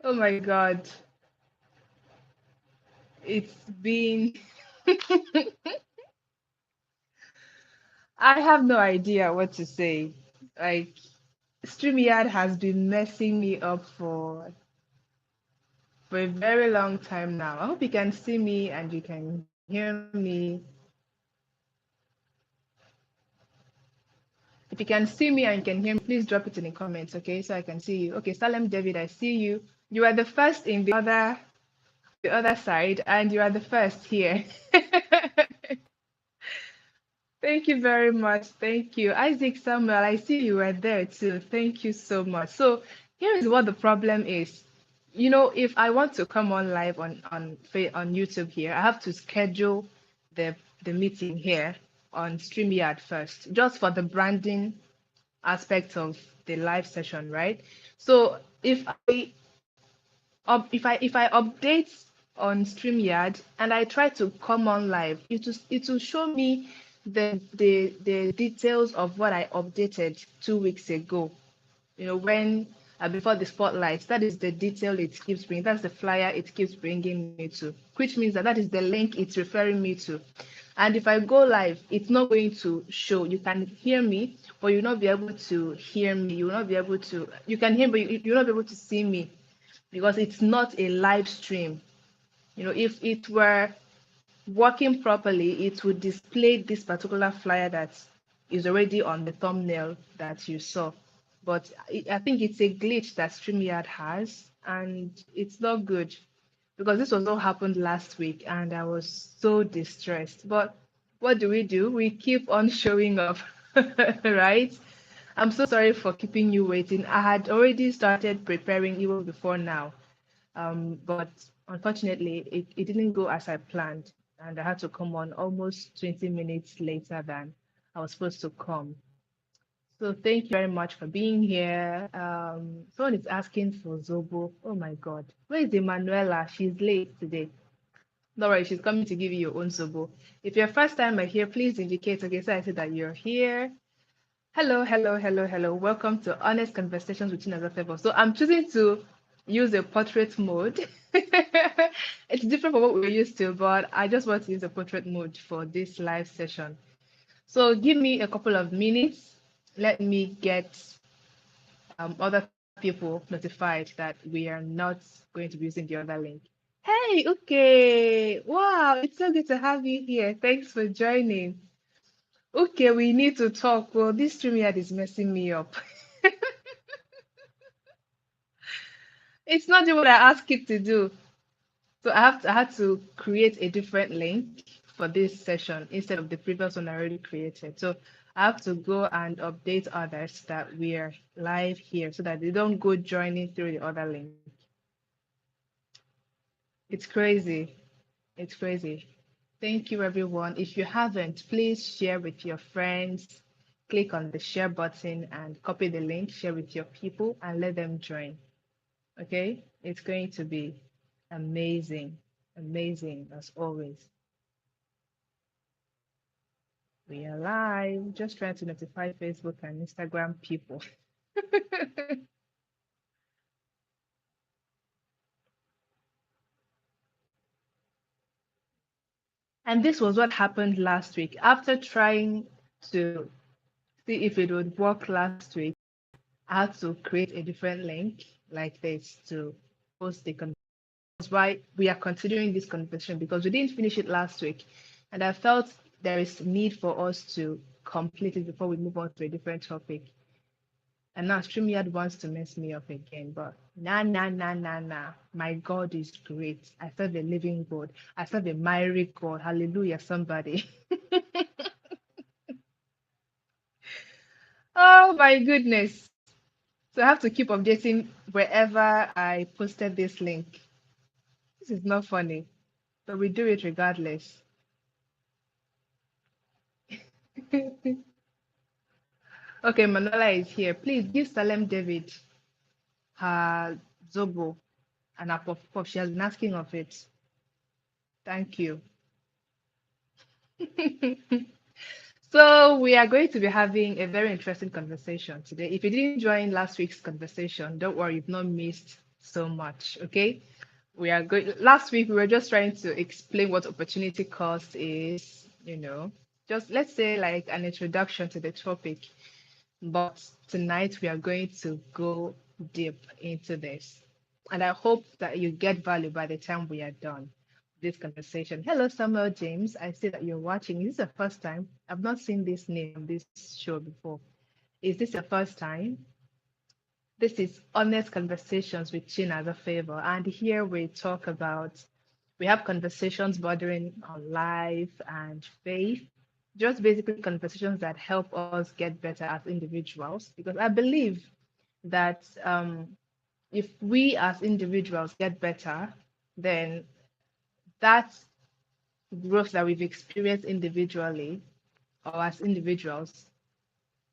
Oh my God. It's been, I have no idea what to say. Like, StreamYard has been messing me up for a very long time now. I hope you can see me and you can hear me. If you can see me and you can hear me, please drop it in the comments, okay? So I can see you. Okay, Salem David, I see you. You are the first in the other side, and you are the first here. Thank you very much. Thank you. Isaac Samuel, I see you were there too. Thank you so much. So here is what the problem is. If I want to come on live on YouTube here, I have to schedule the the meeting here on StreamYard first, just for the branding aspect of the live session, right? So if I update on StreamYard and I try to come on live, it will show me the details of what I updated 2 weeks ago. When before the spotlight, that is the detail it keeps bringing. That's the flyer it keeps bringing me to, which means that is the link it's referring me to. And if I go live, it's not going to show. You can hear me, but you'll not be able to hear me. You will not be able to. You can hear, but you'll not be able to see me because it's not a live stream. If it were working properly, it would display this particular flyer that is already on the thumbnail that you saw. But I think it's a glitch that StreamYard has, and it's not good because this was all happened last week, and I was so distressed. But what do? We keep on showing up, right? I'm so sorry for keeping you waiting. I had already started preparing even before now, but unfortunately, it didn't go as I planned, and I had to come on almost 20 minutes later than I was supposed to come. So thank you very much for being here. Someone is asking for Zobo. Oh my God. Where is Emanuela? She's late today. Don't worry, she's coming to give you your own Zobo. If you're first time here, please indicate. Okay, so I said that you're here. Hello, hello, hello, hello. Welcome to Honest Conversations with Chinaza Favour. So I'm choosing to use a portrait mode. It's different from what we're used to, but I just want to use a portrait mode for this live session. So give me a couple of minutes. Let me get other people notified that we are not going to be using the other link. Hey, okay. Wow, it's so good to have you here. Thanks for joining. Okay, we need to talk. Well, this StreamYard is messing me up. It's not doing what I asked it to do. So I had to create a different link for this session instead of the previous one I already created. So I have to go and update others that we are live here so that they don't go joining through the other link. It's crazy. It's crazy. Thank you, everyone. If you haven't, please share with your friends. Click on the share button and copy the link, share with your people, and let them join. Okay? It's going to be amazing. Amazing as always. We are live. Just trying to notify Facebook and Instagram people. And this was what happened last week. After trying to see if it would work last week, I had to create a different link like this to post the conversation. That's why we are considering this conversation because we didn't finish it last week. And I felt there is need for us to complete it before we move on to a different topic. And now StreamYard wants to mess me up again, but nah, nah, nah, nah, nah. My God is great. I serve a living God. I serve a mighty God. Hallelujah, somebody. Oh my goodness. So I have to keep updating wherever I posted this link. This is not funny, but we do it regardless. Okay, Manola is here. Please give Salem David her Zobo and her puff puff. She has been asking of it. Thank you. So we are going to be having a very interesting conversation today. If you didn't join last week's conversation, don't worry, you've not missed so much. Okay. We are going last week we were just trying to explain what opportunity cost is, just let's say like an introduction to the topic. But tonight we are going to go deep into this. And I hope that you get value by the time we are done with this conversation. Hello, Samuel James. I see that you're watching. Is this the first time? I've not seen this name on this show before. Is this your first time? This is Honest Conversations with Chinaza Favour. And here we have conversations bordering on life and faith, just basically conversations that help us get better as individuals. Because I believe that if we as individuals get better, then that growth that we've experienced individually or as individuals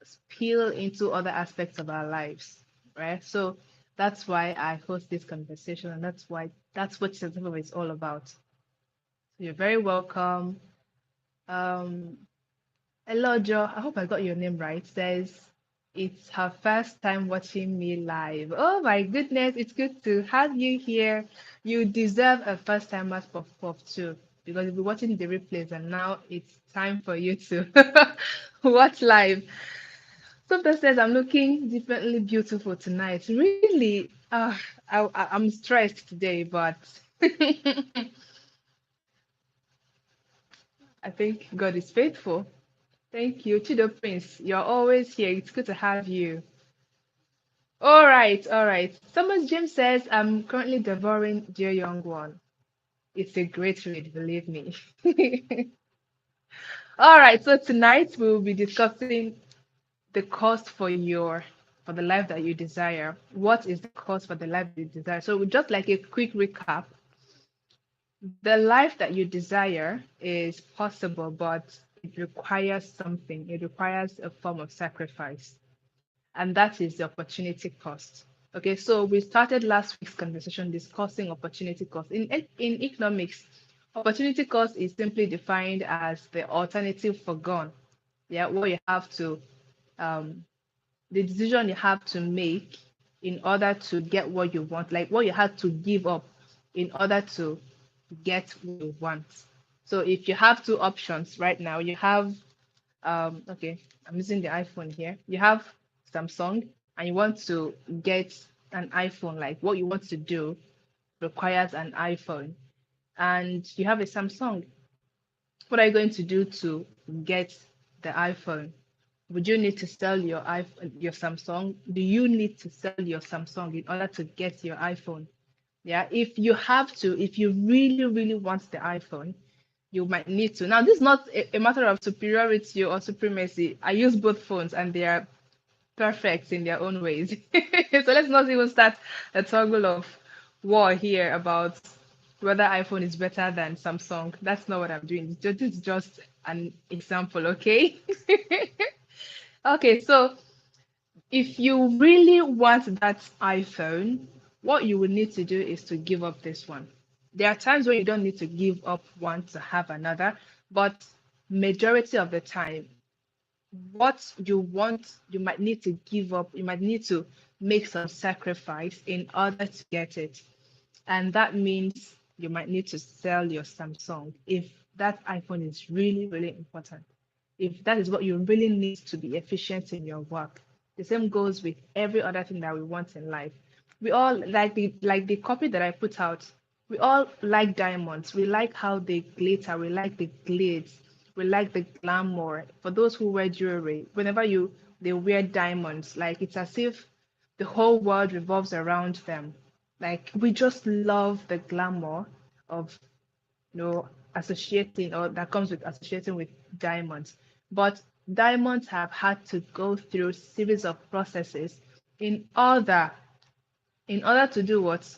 spill into other aspects of our lives, right? So that's why I host this conversation, and that's what Chinaza is all about. So you're very welcome. Um, Hello, Joe. I hope I got your name right. Says it's her first time watching me live. Oh my goodness, it's good to have you here. You deserve a first timer's puff puff too, because you'll be watching the replays, and now it's time for you to watch live. Sometimes says I'm looking differently beautiful tonight. Really? I'm stressed today, but I think God is faithful. Thank you, Chido Prince. You're always here. It's good to have you. All right, all right. Thomas James says, I'm currently devouring Dear Young One. It's a great read, believe me. All right, so tonight we'll be discussing the cost for the life that you desire. What is the cost for the life that you desire? So just like a quick recap, the life that you desire is possible, but it requires something. It requires a form of sacrifice, and that is the opportunity cost. Okay, so we started last week's conversation discussing opportunity cost. In economics, opportunity cost is simply defined as the alternative forgone. Yeah, what you have to um, the decision you have to make in order to get what you want, like what you had to give up in order to get what you want. So if you have two options right now, you have okay, I'm using the iPhone here. You have Samsung and you want to get an iPhone, like what you want to do requires an iPhone, and you have a Samsung. What are you going to do to get the iPhone? Would you need to sell your iPhone, your Samsung? Do you need to sell your Samsung in order to get your iPhone? Yeah, if you really, really want the iPhone, you might need to. Now, this is not a matter of superiority or supremacy. I use both phones and they are perfect in their own ways. So let's not even start a toggle of war here about whether iPhone is better than Samsung. That's not what I'm doing. This is just an example, okay? Okay, so if you really want that iPhone, what you will need to do is to give up this one. There are times when you don't need to give up one to have another, but majority of the time, what you want, you might need to give up, you might need to make some sacrifice in order to get it. And that means you might need to sell your Samsung if that iPhone is really, really important. If that is what you really need to be efficient in your work. The same goes with every other thing that we want in life. We all like the copy that I put out. We all like diamonds. We like how they glitter. We like the glitz. We like the glamour. For those who wear jewelry, whenever they wear diamonds, like it's as if the whole world revolves around them. Like we just love the glamour of associating or that comes with associating with diamonds. But diamonds have had to go through a series of processes in order to do what?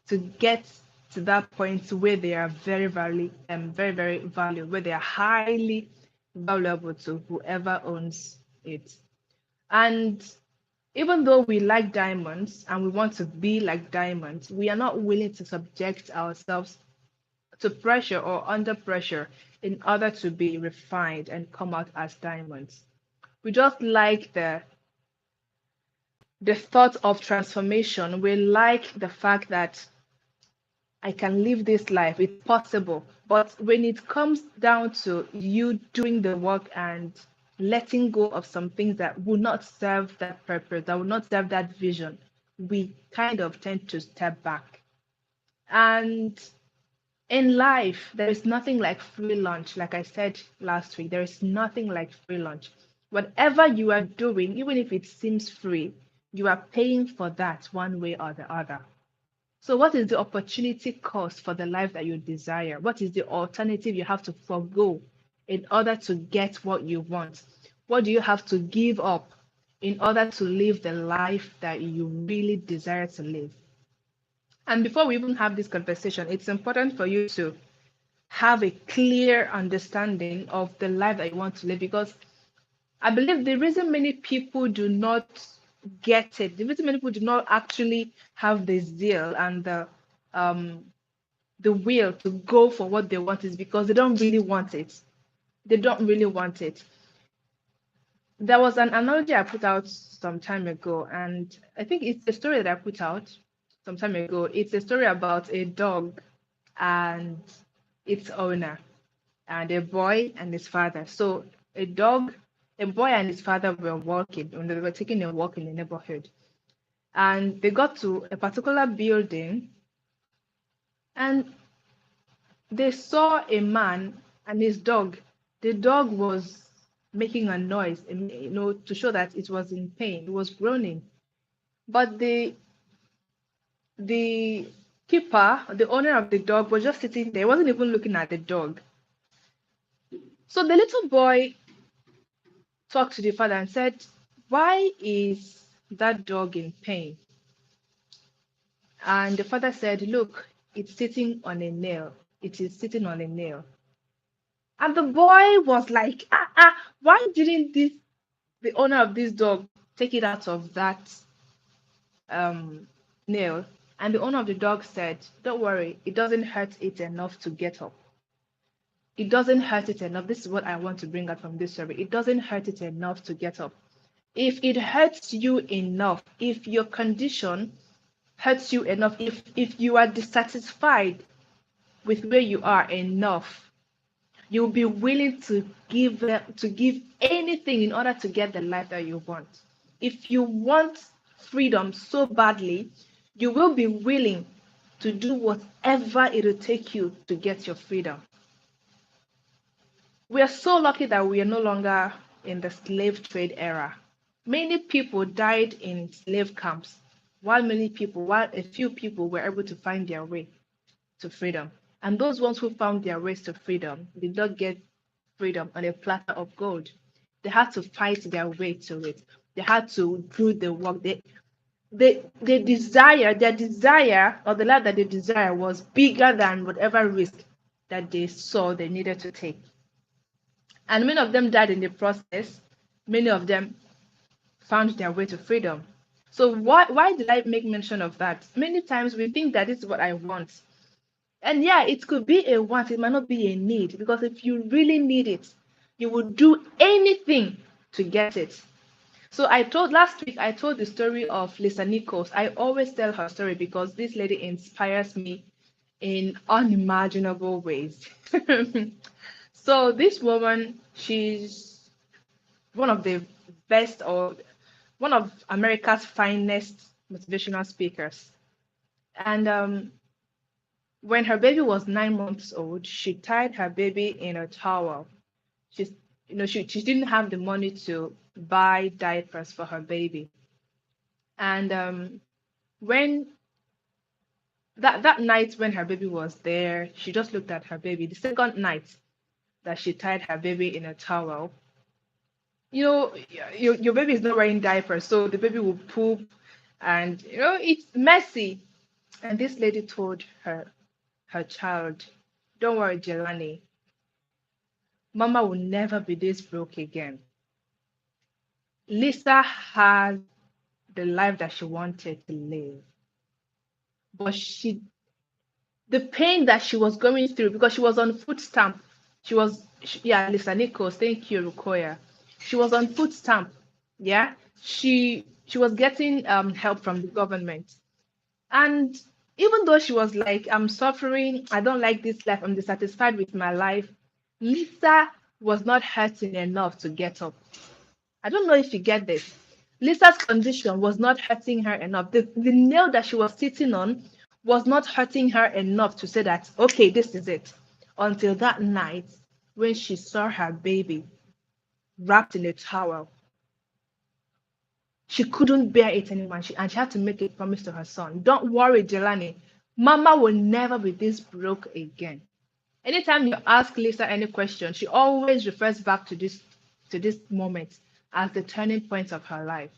To get to that point where they are very, very valuable, where they are highly valuable to whoever owns it. And even though we like diamonds and we want to be like diamonds, we are not willing to subject ourselves to pressure or under pressure in order to be refined and come out as diamonds. We just like the thought of transformation. We like the fact that I can live this life. It's possible. But when it comes down to you doing the work and letting go of some things that will not serve that purpose, that will not serve that vision, we kind of tend to step back. And in life, there is nothing like free lunch. Like I said last week, there is nothing like free lunch. Whatever you are doing, even if it seems free, you are paying for that one way or the other. So, what is the opportunity cost for the life that you desire? What is the alternative you have to forego in order to get what you want? What do you have to give up in order to live the life that you really desire to live? And before we even have this conversation, it's important for you to have a clear understanding of the life that you want to live, because I believe the reason many people do not get it, the reason many people do not actually have the zeal and um the will to go for what they want is because they don't really want it. They don't really want it. There was an analogy I put out some time ago, and I think it's a story that I put out some time ago. It's a story about a dog and its owner, and a boy and his father. So a boy and his father were walking, when they were taking a walk in the neighborhood. And they got to a particular building, and they saw a man and his dog. The dog was making a noise, to show that it was in pain. It was groaning. But the keeper, the owner of the dog, was just sitting there. He wasn't even looking at the dog. So the little boy talked to the father and said, "Why is that dog in pain?" And the father said, "Look, it's sitting on a nail. It is sitting on a nail." And the boy was like, why didn't the owner of this dog take it out of that um, nail? And the owner of the dog said, "Don't worry, it doesn't hurt it enough to get up. It doesn't hurt it enough." This is what I want to bring out from this story. It doesn't hurt it enough to get up. If it hurts you enough, if your condition hurts you enough, if you are dissatisfied with where you are enough, you'll be willing to give anything in order to get the life that you want. If you want freedom so badly, you will be willing to do whatever it will take you to get your freedom. We are so lucky that we are no longer in the slave trade era. Many people died in slave camps, while a few people were able to find their way to freedom. And those ones who found their ways to freedom did not get freedom on a platter of gold. They had to fight their way to it. They had to do the work. Their desire, or the life that they desire, was bigger than whatever risk that they saw they needed to take. And many of them died in the process. Many of them found their way to freedom. So why did I make mention of that? Many times we think that this is what I want. And yeah, it could be a want, it might not be a need, because if you really need it, you would do anything to get it. So last week I told the story of Lisa Nichols. I always tell her story because this lady inspires me in unimaginable ways. So this woman, she's one of the best, or one of America's finest motivational speakers. And when her baby was 9 months old, she tied her baby in a towel. She's, she didn't have the money to buy diapers for her baby. And when that night when her baby was there, she just looked at her baby. The second night that she tied her baby in a towel, your baby is not wearing diapers, so the baby will poop, and it's messy. And this lady told her child, "Don't worry, Jelani, Mama will never be this broke again." Lisa had the life that she wanted to live, but the pain that she was going through because she was on food stamp. Yeah, Lisa Nichols, thank you, Rukoya. She was on food stamp. Yeah, she was getting help from the government, and even though she was like, I'm suffering, I don't like this life, I'm dissatisfied with my life, Lisa was not hurting enough to get up. I don't know if you get this. Lisa's condition was not hurting her enough. The nail that she was sitting on was not hurting her enough to say that, okay, this is it. Until that night when she saw her baby wrapped in a towel. She couldn't bear it anymore. And she had to make a promise to her son. Don't worry, Jelani. Mama will never be this broke again. Anytime you ask Lisa any question, she always refers back to this moment as the turning point of her life.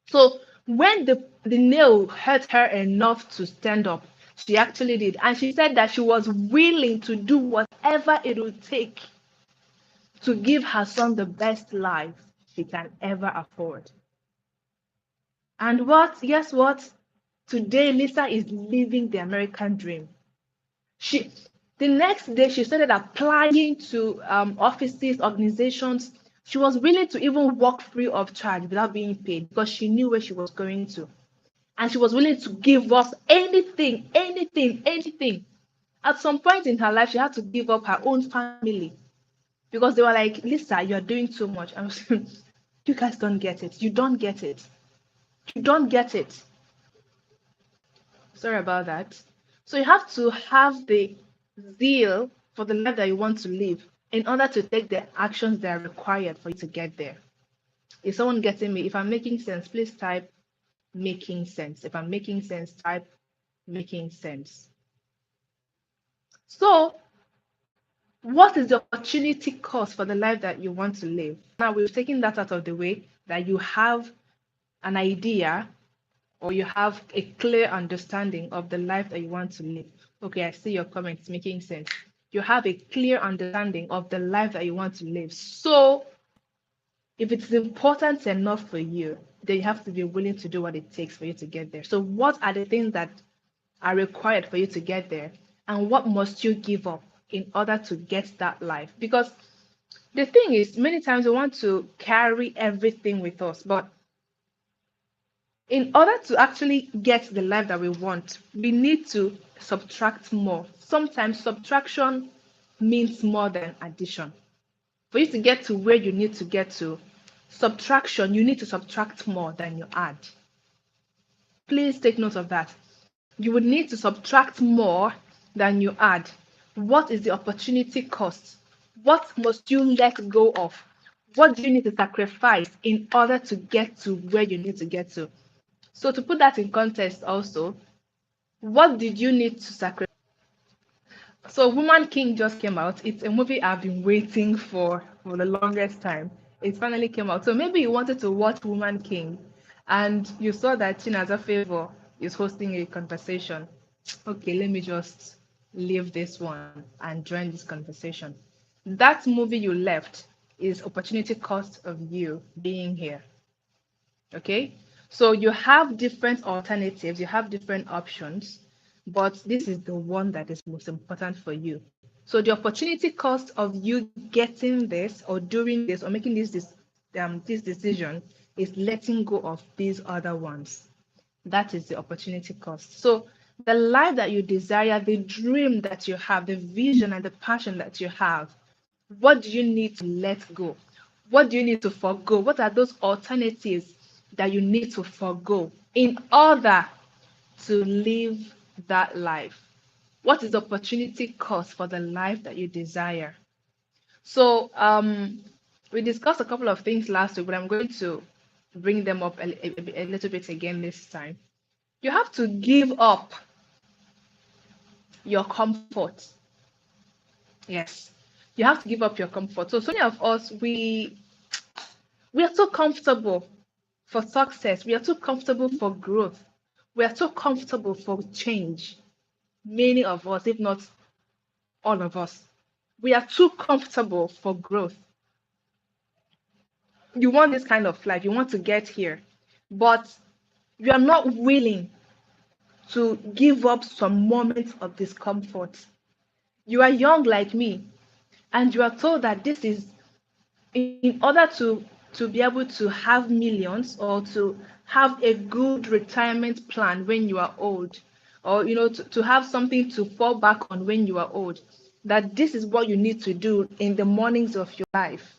So when the nail hurt her enough to stand up, she actually did. And she said that she was willing to do whatever it would take to give her son the best life she can ever afford. And guess what? Today, Lisa is living the American dream. She, the next day, she started applying to offices, organizations. She was willing to even work free of charge without being paid because she knew where she was going to. And she was willing to give up anything, anything, anything. At some point in her life, she had to give up her own family because they were like, Lisa, you're doing too much. I was you guys don't get it. You don't get it. You don't get it. Sorry about that. So you have to have the zeal for the life that you want to live in order to take the actions that are required for you to get there. Is someone getting me? If I'm making sense, please type making sense. If I'm making sense, type making sense. So, what is the opportunity cost for the life that you want to live? Now, we've taken that out of the way, that you have an idea or you have a clear understanding of the life that you want to live. Okay, I see your comments making sense. You have a clear understanding of the life that you want to live. So, if it's important enough for you, then you have to be willing to do what it takes for you to get there. So, what are the things that are required for you to get there? And what must you give up in order to get that life? Because the thing is, many times we want to carry everything with us, but in order to actually get the life that we want, we need to subtract more. Sometimes subtraction means more than addition. For you to get to where you need to get to, subtraction, you need to subtract more than you add. Please take note of that. You would need to subtract more than you add. What is the opportunity cost? What must you let go of? What do you need to sacrifice in order to get to where you need to get to? So to put that in context also, what did you need to sacrifice? So Woman King just came out. It's a movie I've been waiting for the longest time. It finally came out. So maybe you wanted to watch Woman King and you saw that Chinaza Favour is hosting a conversation. Okay, let me just leave this one and join this conversation. That movie you left is opportunity cost of you being here. Okay, so you have different alternatives, you have different options, but this is the one that is most important for you. So the opportunity cost of you getting this or doing this or making this decision is letting go of these other ones. That is the opportunity cost. So the life that you desire, the dream that you have, the vision and the passion that you have, what do you need to let go? What do you need to forego? What are those alternatives that you need to forego in order to live that life? What is the opportunity cost for the life that you desire? So we discussed a couple of things last week, but I'm going to bring them up a little bit again this time. You have to give up your comfort. Yes, you have to give up your comfort. So many of us, we are so comfortable for success. We are too comfortable for growth. We are too comfortable for change. Many of us, if not all of us, we are too comfortable for growth. You want this kind of life, you want to get here, but you are not willing to give up some moments of discomfort. You are young like me, and you are told that this is in order to be able to have millions or to have a good retirement plan when you are old, or to have something to fall back on when you are old, that this is what you need to do in the mornings of your life,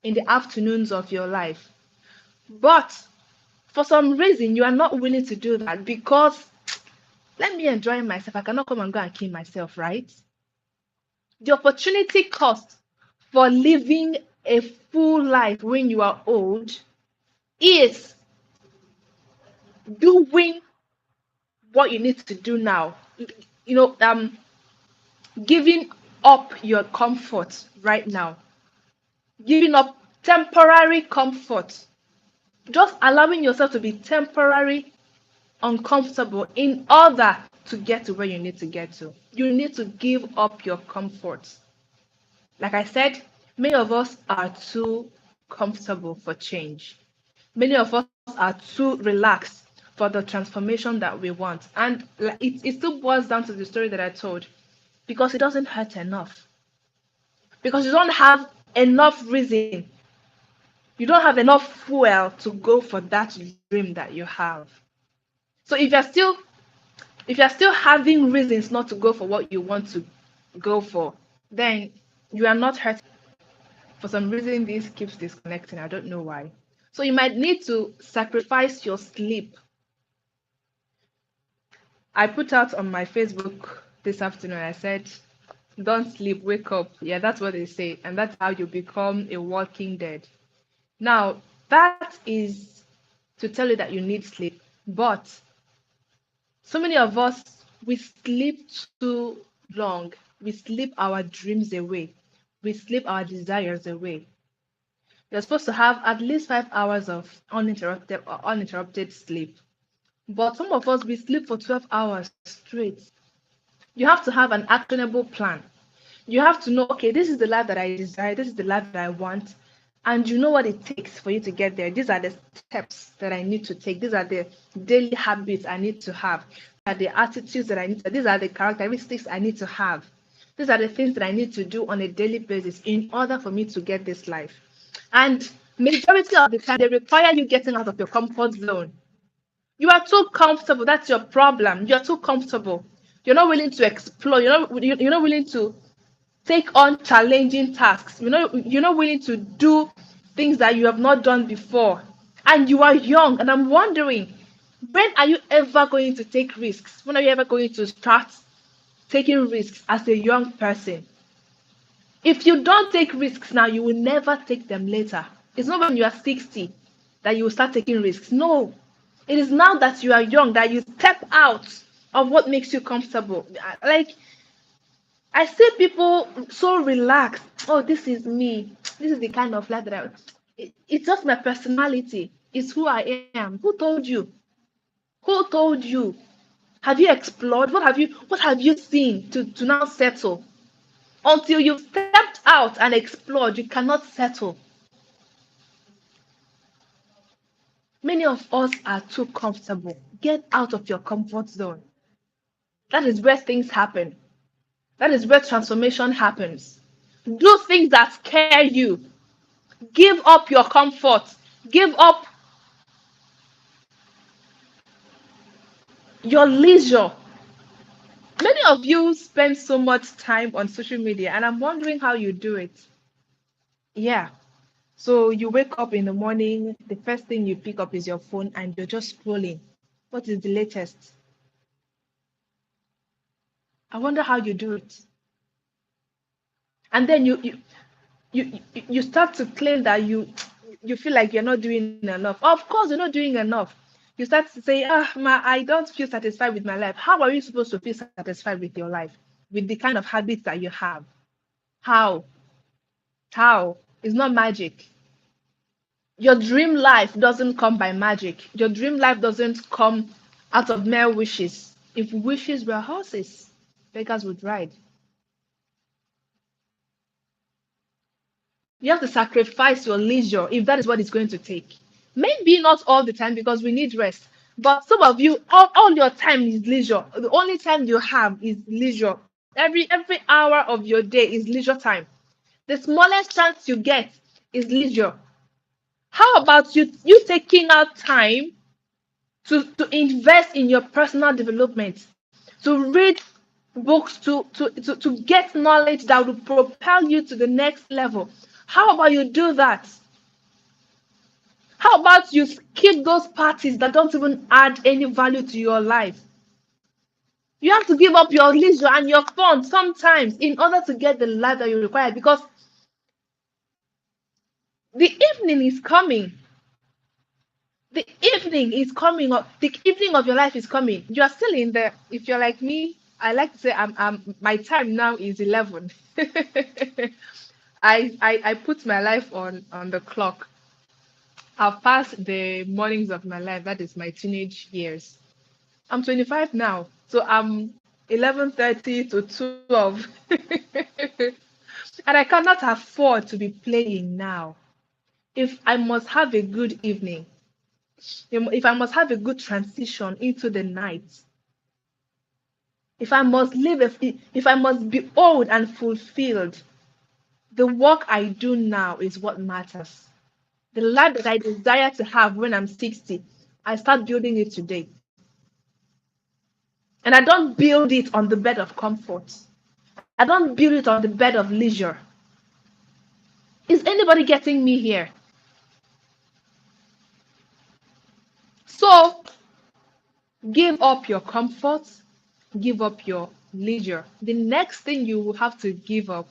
in the afternoons of your life. But for some reason you are not willing to do that because let me enjoy myself. I cannot come and go and kill myself, right? The opportunity cost for living a full life when you are old is doing what you need to do now. You know, giving up your comfort right now, giving up temporary comfort, just allowing yourself to be temporary uncomfortable in order to get to where you need to get to. You need to give up your comfort. Like I said, many of us are too comfortable for change. Many of us are too relaxed for the transformation that we want. And it still boils down to the story that I told because it doesn't hurt enough. Because you don't have enough reason, you don't have enough fuel to go for that dream that you have. So if you're still having reasons not to go for what you want to go for, then you are not hurt. For some reason, this keeps disconnecting. I don't know why. So you might need to sacrifice your sleep. I put out on my Facebook this afternoon, I said, don't sleep, wake up. Yeah, that's what they say. And that's how you become a walking dead. Now, that is to tell you that you need sleep. But so many of us, we sleep too long. We sleep our dreams away. We sleep our desires away. You're supposed to have at least 5 hours of uninterrupted sleep. But some of us, we sleep for 12 hours straight. You have to have an actionable plan. You have to know, okay, this is the life that I desire, this is the life that I want, and you know what it takes for you to get there. These are the steps that I need to take. These are the daily habits I need to have. These are the attitudes that I need to, these are the characteristics I need to have. These are the things that I need to do on a daily basis in order for me to get this life. And majority of the time, they require you getting out of your comfort zone. You are too comfortable. That's your problem. You're too comfortable. You're not willing to explore. You're not willing to take on challenging tasks. You're not willing to do things that you have not done before. And you are young. And I'm wondering, when are you ever going to take risks? When are you ever going to start taking risks as a young person? If you don't take risks now, you will never take them later. It's not when you are 60 that you will start taking risks. No. It is now that you are young that you step out of what makes you comfortable. Like, I see people so relaxed. Oh, this is me. This is the kind of life that it's just my personality. It's who I am. Who told you? Who told you? Have you explored? What have you seen to now settle? Until you've stepped out and explored, you cannot settle. Many of us are too comfortable. Get out of your comfort zone. That is where things happen. That is where transformation happens. Do things that scare you. Give up your comfort. Give up your leisure. Many of you spend so much time on social media, and I'm wondering how you do it. Yeah. So you wake up in the morning, the first thing you pick up is your phone, and you're just scrolling. What is the latest? I wonder how you do it. And then you start to claim that you feel like you're not doing enough. Of course, you're not doing enough. You start to say, I don't feel satisfied with my life. How are you supposed to feel satisfied with your life, with the kind of habits that you have? How? How? It's not magic. Your dream life doesn't come by magic. Your dream life doesn't come out of mere wishes. If wishes were horses, beggars would ride. You have to sacrifice your leisure if that is what it's going to take. Maybe not all the time because we need rest, But some of you, all your time is leisure. The only time you have is leisure. Every hour of your day is leisure time. The smallest chance you get is leisure. How about you taking out time to invest in your personal development, to read books, to get knowledge that will propel you to the next level? How about you do that? How about you skip those parties that don't even add any value to your life? You have to give up your leisure and your fun sometimes in order to get the life that you require, because the evening is coming. The evening is coming up. The evening of your life is coming. You are still in there. If you're like me, I like to say my time now is 11. I put my life on the clock. I've passed the mornings of my life. That is my teenage years. I'm 25 now, so I'm 11:30 to 12. And I cannot afford to be playing now. If I must have a good evening, if I must have a good transition into the night, if I must be old and fulfilled, the work I do now is what matters. The life that I desire to have when I'm 60, I start building it today. And I don't build it on the bed of comfort. I don't build it on the bed of leisure. Is anybody getting me here? So give up your comfort, give up your leisure. The next thing you will have to give up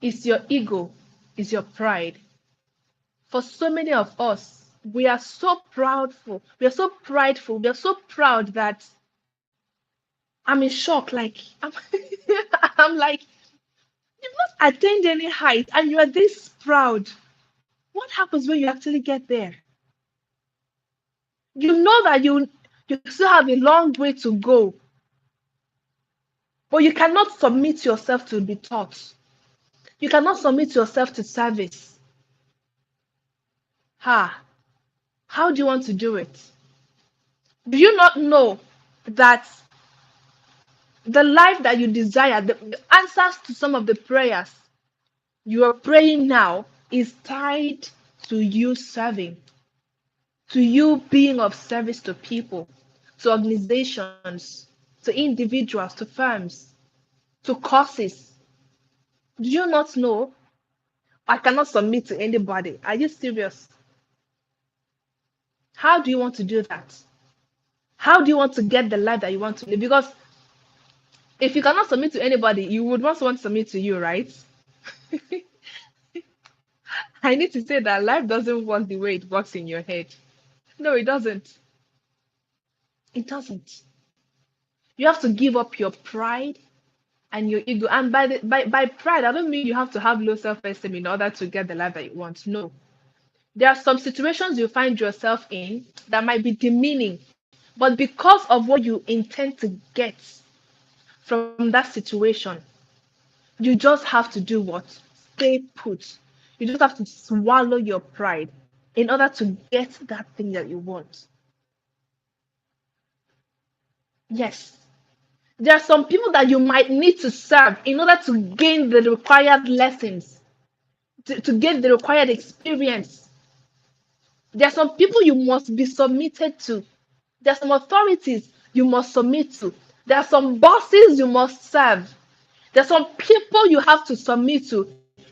is your ego, is your pride. For so many of us, we are so proudful, we are so prideful, we are so proud that I'm in shock. Like I'm like, you've not attained any height and you are this proud. What happens when you actually get there? You know that you still have a long way to go, but you cannot submit yourself to be taught. You cannot submit yourself to service. Ha! How do you want to do it? Do you not know that the life that you desire, the answers to some of the prayers you are praying now, is tied to you serving, to you being of service to people, to organizations, to individuals, to firms, to causes? Do you not know? I cannot submit to anybody. Are you serious? How do you want to do that? How do you want to get the life that you want to live? Because if you cannot submit to anybody, you would also want to submit to you, right? I need to say that life doesn't work the way it works in your head. No, it doesn't. It doesn't. You have to give up your pride and your ego. And by pride, I don't mean you have to have low self-esteem in order to get the life that you want. No. There are some situations you find yourself in that might be demeaning, but because of what you intend to get from that situation, you just have to do what? Stay put. You just have to swallow your pride in order to get that thing that you want. Yes. There are some people that you might need to serve in order to gain the required lessons, to gain the required experience. There are some people you must be submitted to. There are some authorities you must submit to. There are some bosses you must serve. There are some people you have to submit to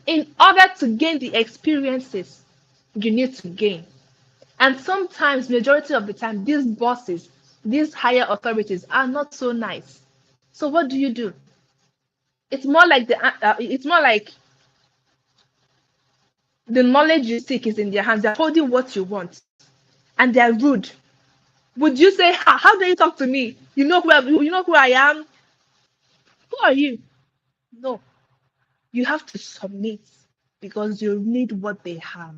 in order to gain the experiences you need to gain. And sometimes, majority of the time, these bosses, these higher authorities are not so nice. So what do you do? It's more like the knowledge you seek is in their hands. They're holding what you want, and they're rude. Would you say, how do you talk to me? You know who I am? Who are you? No, you have to submit because you need what they have.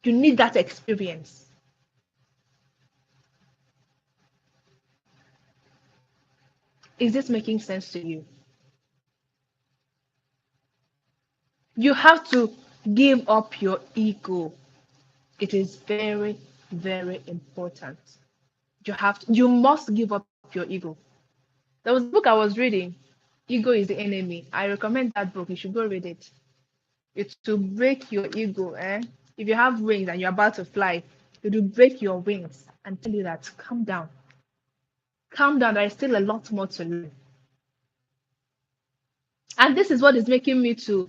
You need that experience. Is this making sense to you? You have to give up your ego. It is very, very important. You must give up your ego. There was a book I was reading, Ego is the Enemy. I recommend that book. You should go read it. It will break your ego, eh? If you have wings and you're about to fly, it will break your wings and tell you that calm down. Calm down, there is still a lot more to learn. And this is what is making me to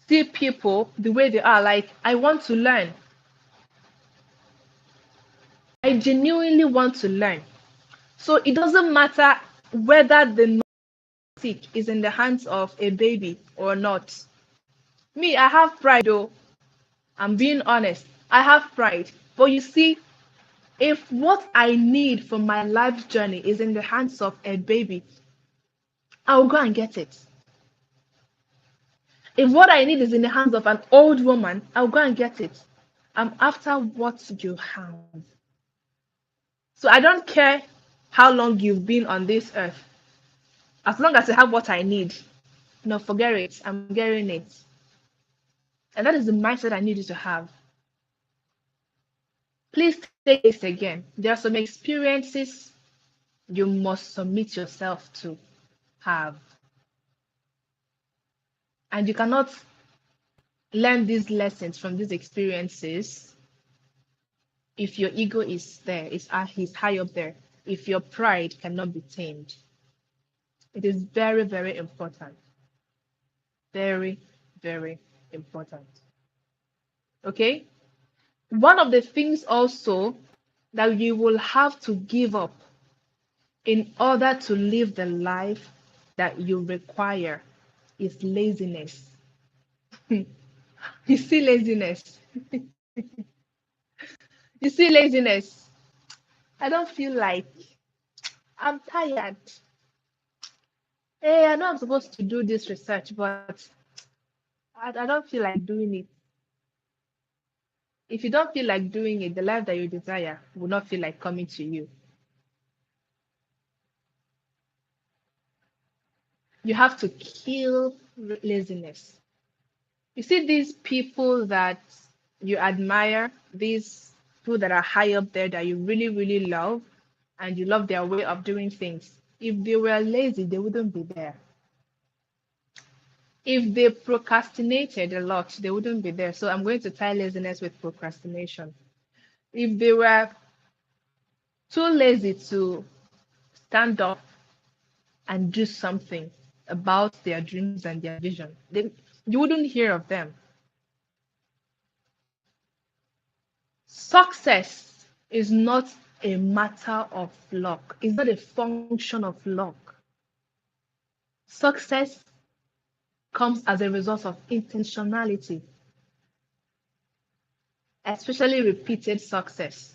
see people the way they are. Like, I want to learn. I genuinely want to learn. So it doesn't matter whether the sick is in the hands of a baby or not. Me, I have pride though. I'm being honest. I have pride. But you see, if what I need for my life journey is in the hands of a baby, I'll go and get it. If what I need is in the hands of an old woman, I'll go and get it. I'm after what you have. So I don't care how long you've been on this earth. As long as I have what I need, no, forget it. I'm getting it. And that is the mindset I need you to have. Please take this again. There are some experiences you must submit yourself to have. And you cannot learn these lessons from these experiences if your ego is there, is high up there, if your pride cannot be tamed. It is very, very important. Very, very important. Okay? One of the things also that you will have to give up in order to live the life that you require is laziness. You see laziness. You see laziness. I don't feel like I'm tired. Hey, I know I'm supposed to do this research, but I don't feel like doing it. If you don't feel like doing it, the life that you desire will not feel like coming to you. You have to kill laziness. You see these people that you admire, these people that are high up there that you really, really love, and you love their way of doing things. If they were lazy, they wouldn't be there. If they procrastinated a lot, they wouldn't be there. So I'm going to tie laziness with procrastination. If they were too lazy to stand up and do something about their dreams and their vision, you wouldn't hear of them. Success is not a matter of luck. It's not a function of luck. Success comes as a result of intentionality, especially repeated success.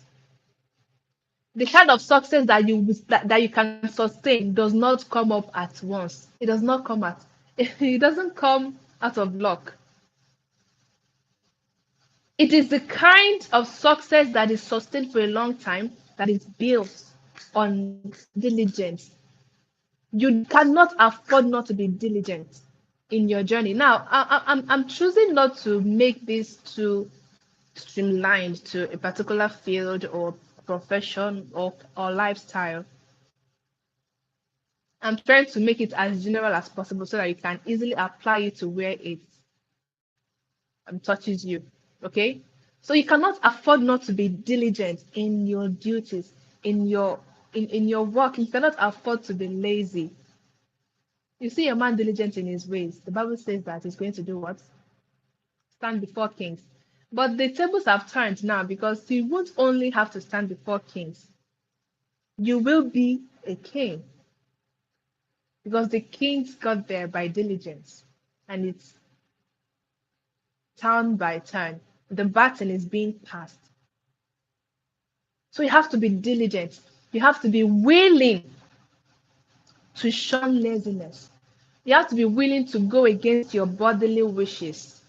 The kind of success that you can sustain does not come up at once. It does not come at it doesn't come out of luck. It is the kind of success that is sustained for a long time that is built on diligence. You cannot afford not to be diligent in your journey. Now, I'm choosing not to make this too streamlined to a particular field or profession or lifestyle. I'm trying to make it as general as possible so that you can easily apply it to where it touches you. Okay? So you cannot afford not to be diligent in your duties, in your work. You cannot afford to be lazy. You see a man diligent in his ways. The Bible says that he's going to do what? Stand before kings. But the tables have turned now because you won't only have to stand before kings. You will be a king. Because the kings got there by diligence. And it's turn by turn. The baton is being passed. So you have to be diligent. You have to be willing to shun laziness. You have to be willing to go against your bodily wishes.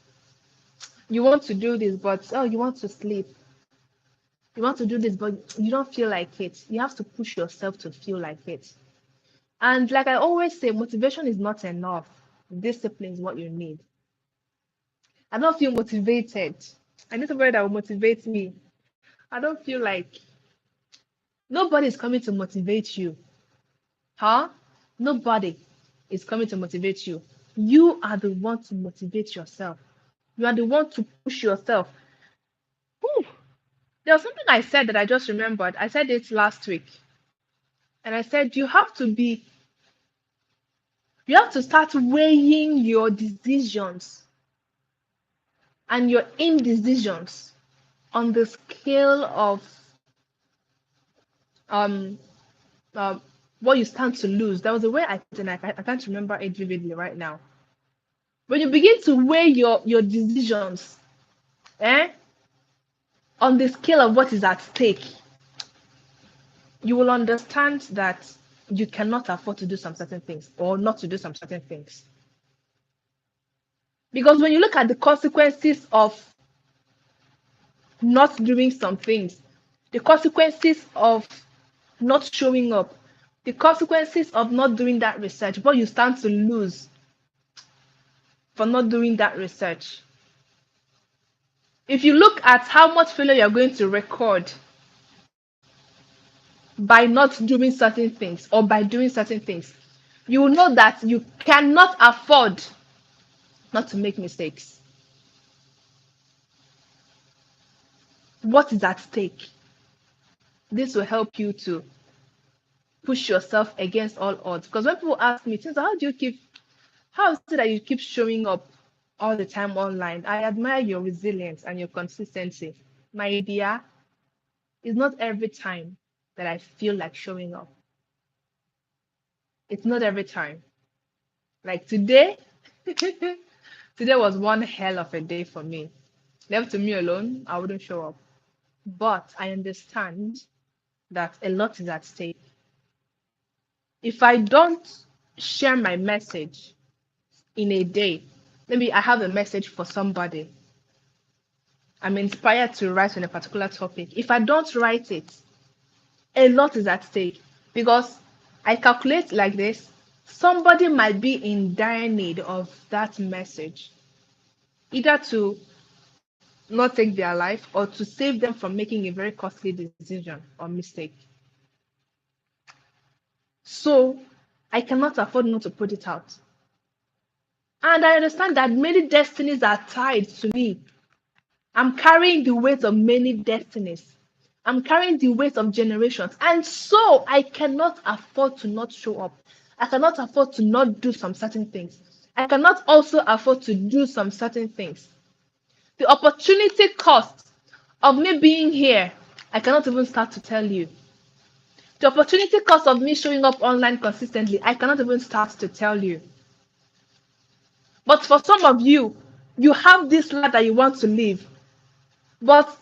You want to do this, but you want to sleep. You want to do this, but you don't feel like it. You have to push yourself to feel like it. And like I always say, motivation is not enough. Discipline is what you need. I don't feel motivated. I need somebody that will motivate me. I don't feel like nobody is coming to motivate you. Huh? Nobody is coming to motivate you. You are the one to motivate yourself. You are the one to push yourself. Whew. There was something I said that I just remembered. I said it last week. And I said you have to start weighing your decisions and your indecisions on the scale of um um what you stand to lose. There was a way I put it, and I can't remember it vividly right now. When you begin to weigh your decisions, eh, on the scale of what is at stake, you will understand that you cannot afford to do some certain things or not to do some certain things. Because when you look at the consequences of not doing some things, the consequences of not showing up, the consequences of not doing that research, what you stand to lose for not doing that research. If you look at how much failure you're going to record by not doing certain things or by doing certain things, you will know that you cannot afford not to make mistakes. What is at stake? This will help you to push yourself against all odds. Because when people ask me, Tinza, how is it that you keep showing up all the time online? I admire your resilience and your consistency. My dear, it's not every time that I feel like showing up. It's not every time. Like today, today was one hell of a day for me. Left to me alone, I wouldn't show up. But I understand that a lot is at stake. If I don't share my message in a day, maybe I have a message for somebody, I'm inspired to write on a particular topic. If I don't write it, a lot is at stake because I calculate like this: somebody might be in dire need of that message, either to not take their life or to save them from making a very costly decision or mistake. So I cannot afford not to put it out. And I understand that many destinies are tied to me. I'm carrying the weight of many destinies. I'm carrying the weight of generations. And so I cannot afford to not show up. I cannot afford to not do some certain things. I cannot also afford to do some certain things. The opportunity cost of me being here, I cannot even start to tell you. The opportunity cost of me showing up online consistently, I cannot even start to tell you. But for some of you, you have this life that you want to live, but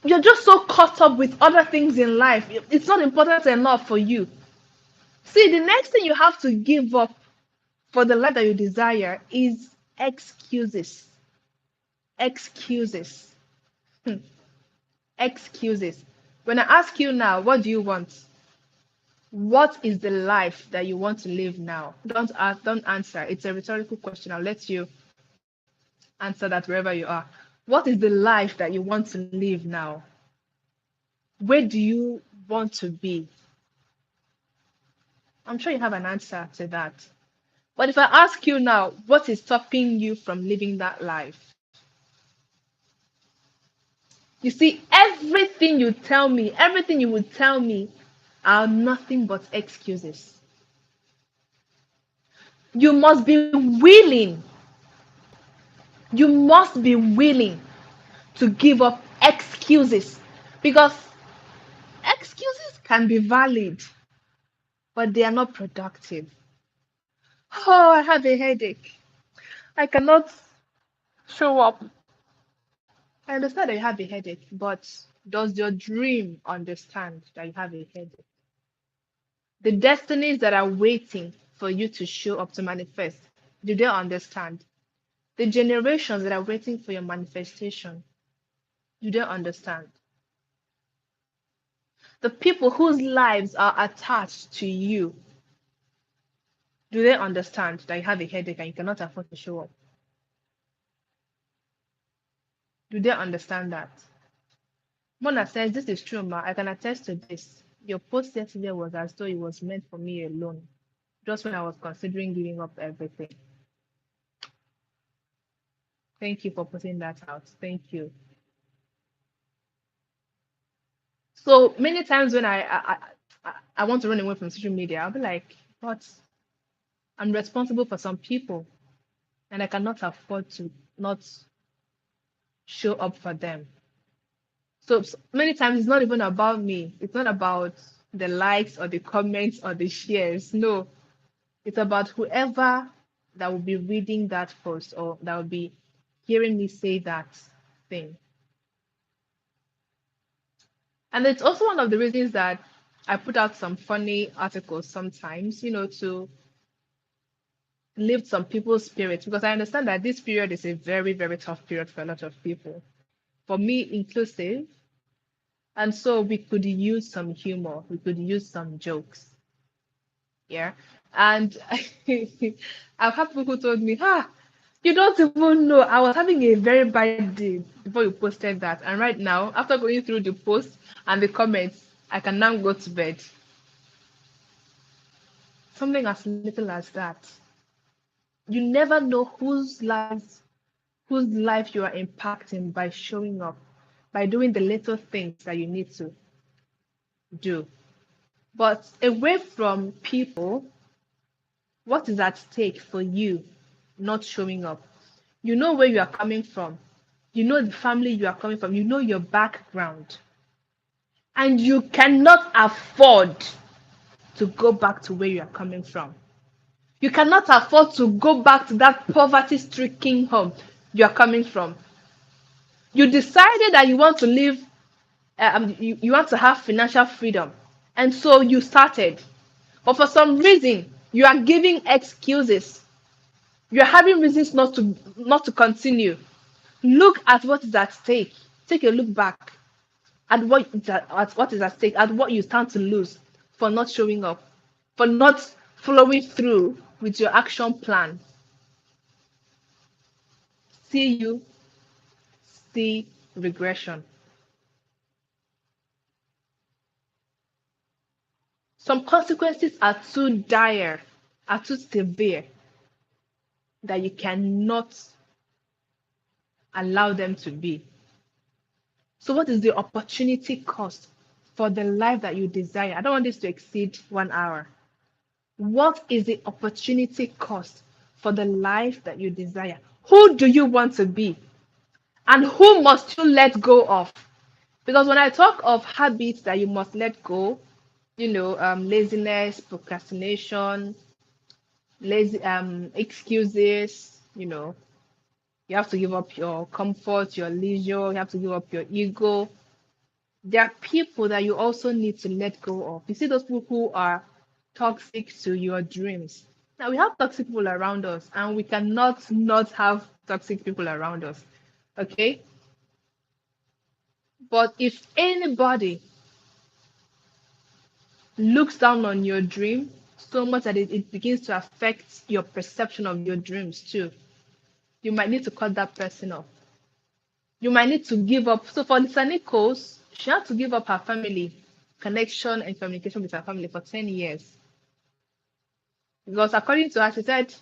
you're just so caught up with other things in life. It's not important enough for you. See, the next thing you have to give up for the life that you desire is excuses. Excuses. Hmm. Excuses. When I ask you now, what do you want? What is the life that you want to live now? Don't ask, don't answer. It's a rhetorical question. I'll let you answer that wherever you are. What is the life that you want to live now? Where do you want to be? I'm sure you have an answer to that. But if I ask you now, what is stopping you from living that life? You see, everything you would tell me are nothing but excuses. You must be willing. You must be willing to give up excuses because excuses can be valid, but they are not productive. Oh, I have a headache. I cannot show up. I understand that you have a headache, but does your dream understand that you have a headache? The destinies that are waiting for you to show up to manifest, do they understand? The generations that are waiting for your manifestation, do they understand? The people whose lives are attached to you, do they understand that you have a headache and you cannot afford to show up? Do they understand that? Mona says, this is true, ma. I can attest to this. Your post yesterday was as though it was meant for me alone, just when I was considering giving up everything. Thank you for putting that out. Thank you. So many times when I want to run away from social media, I'll be like, but I'm responsible for some people and I cannot afford to not show up for them. So many times it's not even about me. It's not about the likes or the comments or the shares. No, it's about whoever that will be reading that post or that will be hearing me say that thing. And it's also one of the reasons that I put out some funny articles sometimes, to lift some people's spirits because I understand that this period is a very, very tough period for a lot of people, for me inclusive. And so we could use some humor, we could use some jokes. Yeah. And I've had people who told me, you don't even know. I was having a very bad day before you posted that. And right now, after going through the post and the comments, I can now go to bed. Something as little as that. You never know whose life you are impacting by showing up, by doing the little things that you need to do. But away from people, what is at stake for you not showing up? You know where you are coming from. You know the family you are coming from. You know your background. And you cannot afford to go back to where you are coming from. You cannot afford to go back to that poverty-stricken home you are coming from. You decided that you want to live, you want to have financial freedom. And so you started. But for some reason, you are giving excuses. You're having reasons not to continue. Look at what is at stake. Take a look back at what is at stake, at what you stand to lose for not showing up, for not following through with your action plan. You see regression. Some consequences are too dire, are too severe that you cannot allow them to be. So, what is the opportunity cost for the life that you desire? I don't want this to exceed 1 hour. What is the opportunity cost for the life that you desire? Who do you want to be? And who must you let go of? Because when I talk of habits that you must let go, laziness, procrastination, excuses, you have to give up your comfort, your leisure, you have to give up your ego. There are people that you also need to let go of. You see those people who are toxic to your dreams. Now we have toxic people around us, and we cannot not have toxic people around us. Okay? But if anybody looks down on your dream so much that it begins to affect your perception of your dreams too, you might need to cut that person off. You might need to give up. So for Lisa Nichols, she had to give up her family connection and communication with her family for 10 years. Because according to her, she said,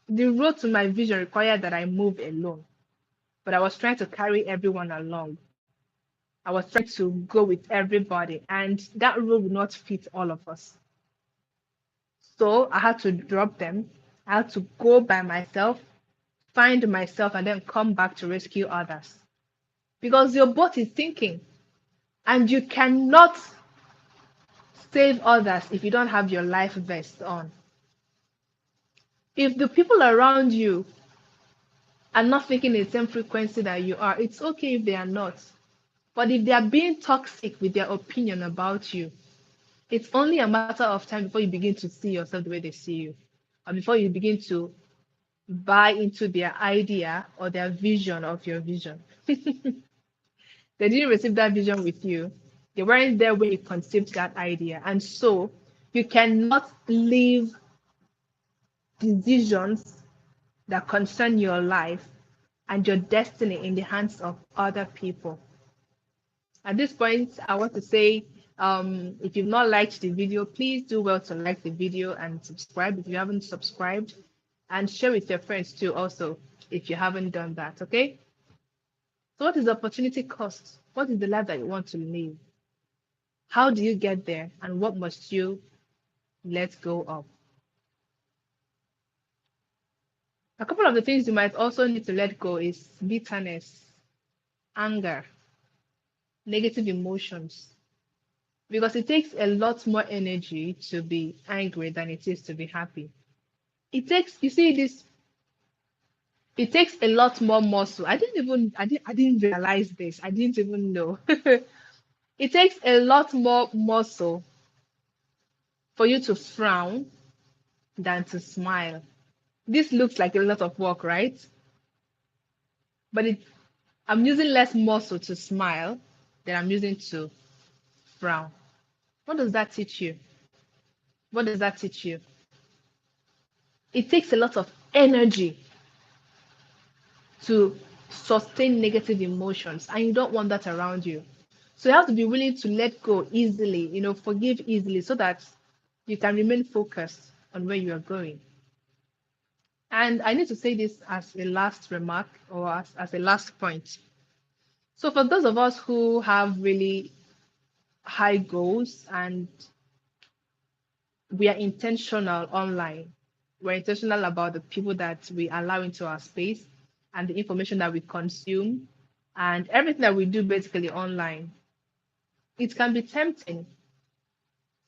the road to my vision required that I move alone. But I was trying to carry everyone along. I was trying to go with everybody, and that road would not fit all of us. So I had to drop them. I had to go by myself, find myself, and then come back to rescue others. Because your boat is sinking, and you cannot save others if you don't have your life vest on. If the people around you are not thinking the same frequency that you are, it's okay if they are not. But if they are being toxic with their opinion about you, it's only a matter of time before you begin to see yourself the way they see you, or before you begin to buy into their idea or their vision of your vision. They didn't receive that vision with you. They weren't there when you conceived that idea. And so you cannot leave decisions that concern your life and your destiny in the hands of other people. At this point, I want to say, if you've not liked the video, please do well to like the video and subscribe if you haven't subscribed, and share with your friends too also if you haven't done that, okay? So what is the opportunity cost? What is the life that you want to live? How do you get there? And what must you let go of? A couple of the things you might also need to let go is bitterness, anger, negative emotions, because it takes a lot more energy to be angry than it is to be happy. It takes, you see, this, it takes a lot more muscle. I didn't realize this. I didn't even know. It takes a lot more muscle for you to frown than to smile. This looks like a lot of work, right? But I'm using less muscle to smile than I'm using to frown. What does that teach you? What does that teach you? It takes a lot of energy to sustain negative emotions, and you don't want that around you. So you have to be willing to let go easily, forgive easily, so that you can remain focused on where you are going. And I need to say this as a last remark, or as a last point. So for those of us who have really high goals and we are intentional online, we're intentional about the people that we allow into our space and the information that we consume and everything that we do basically online, it can be tempting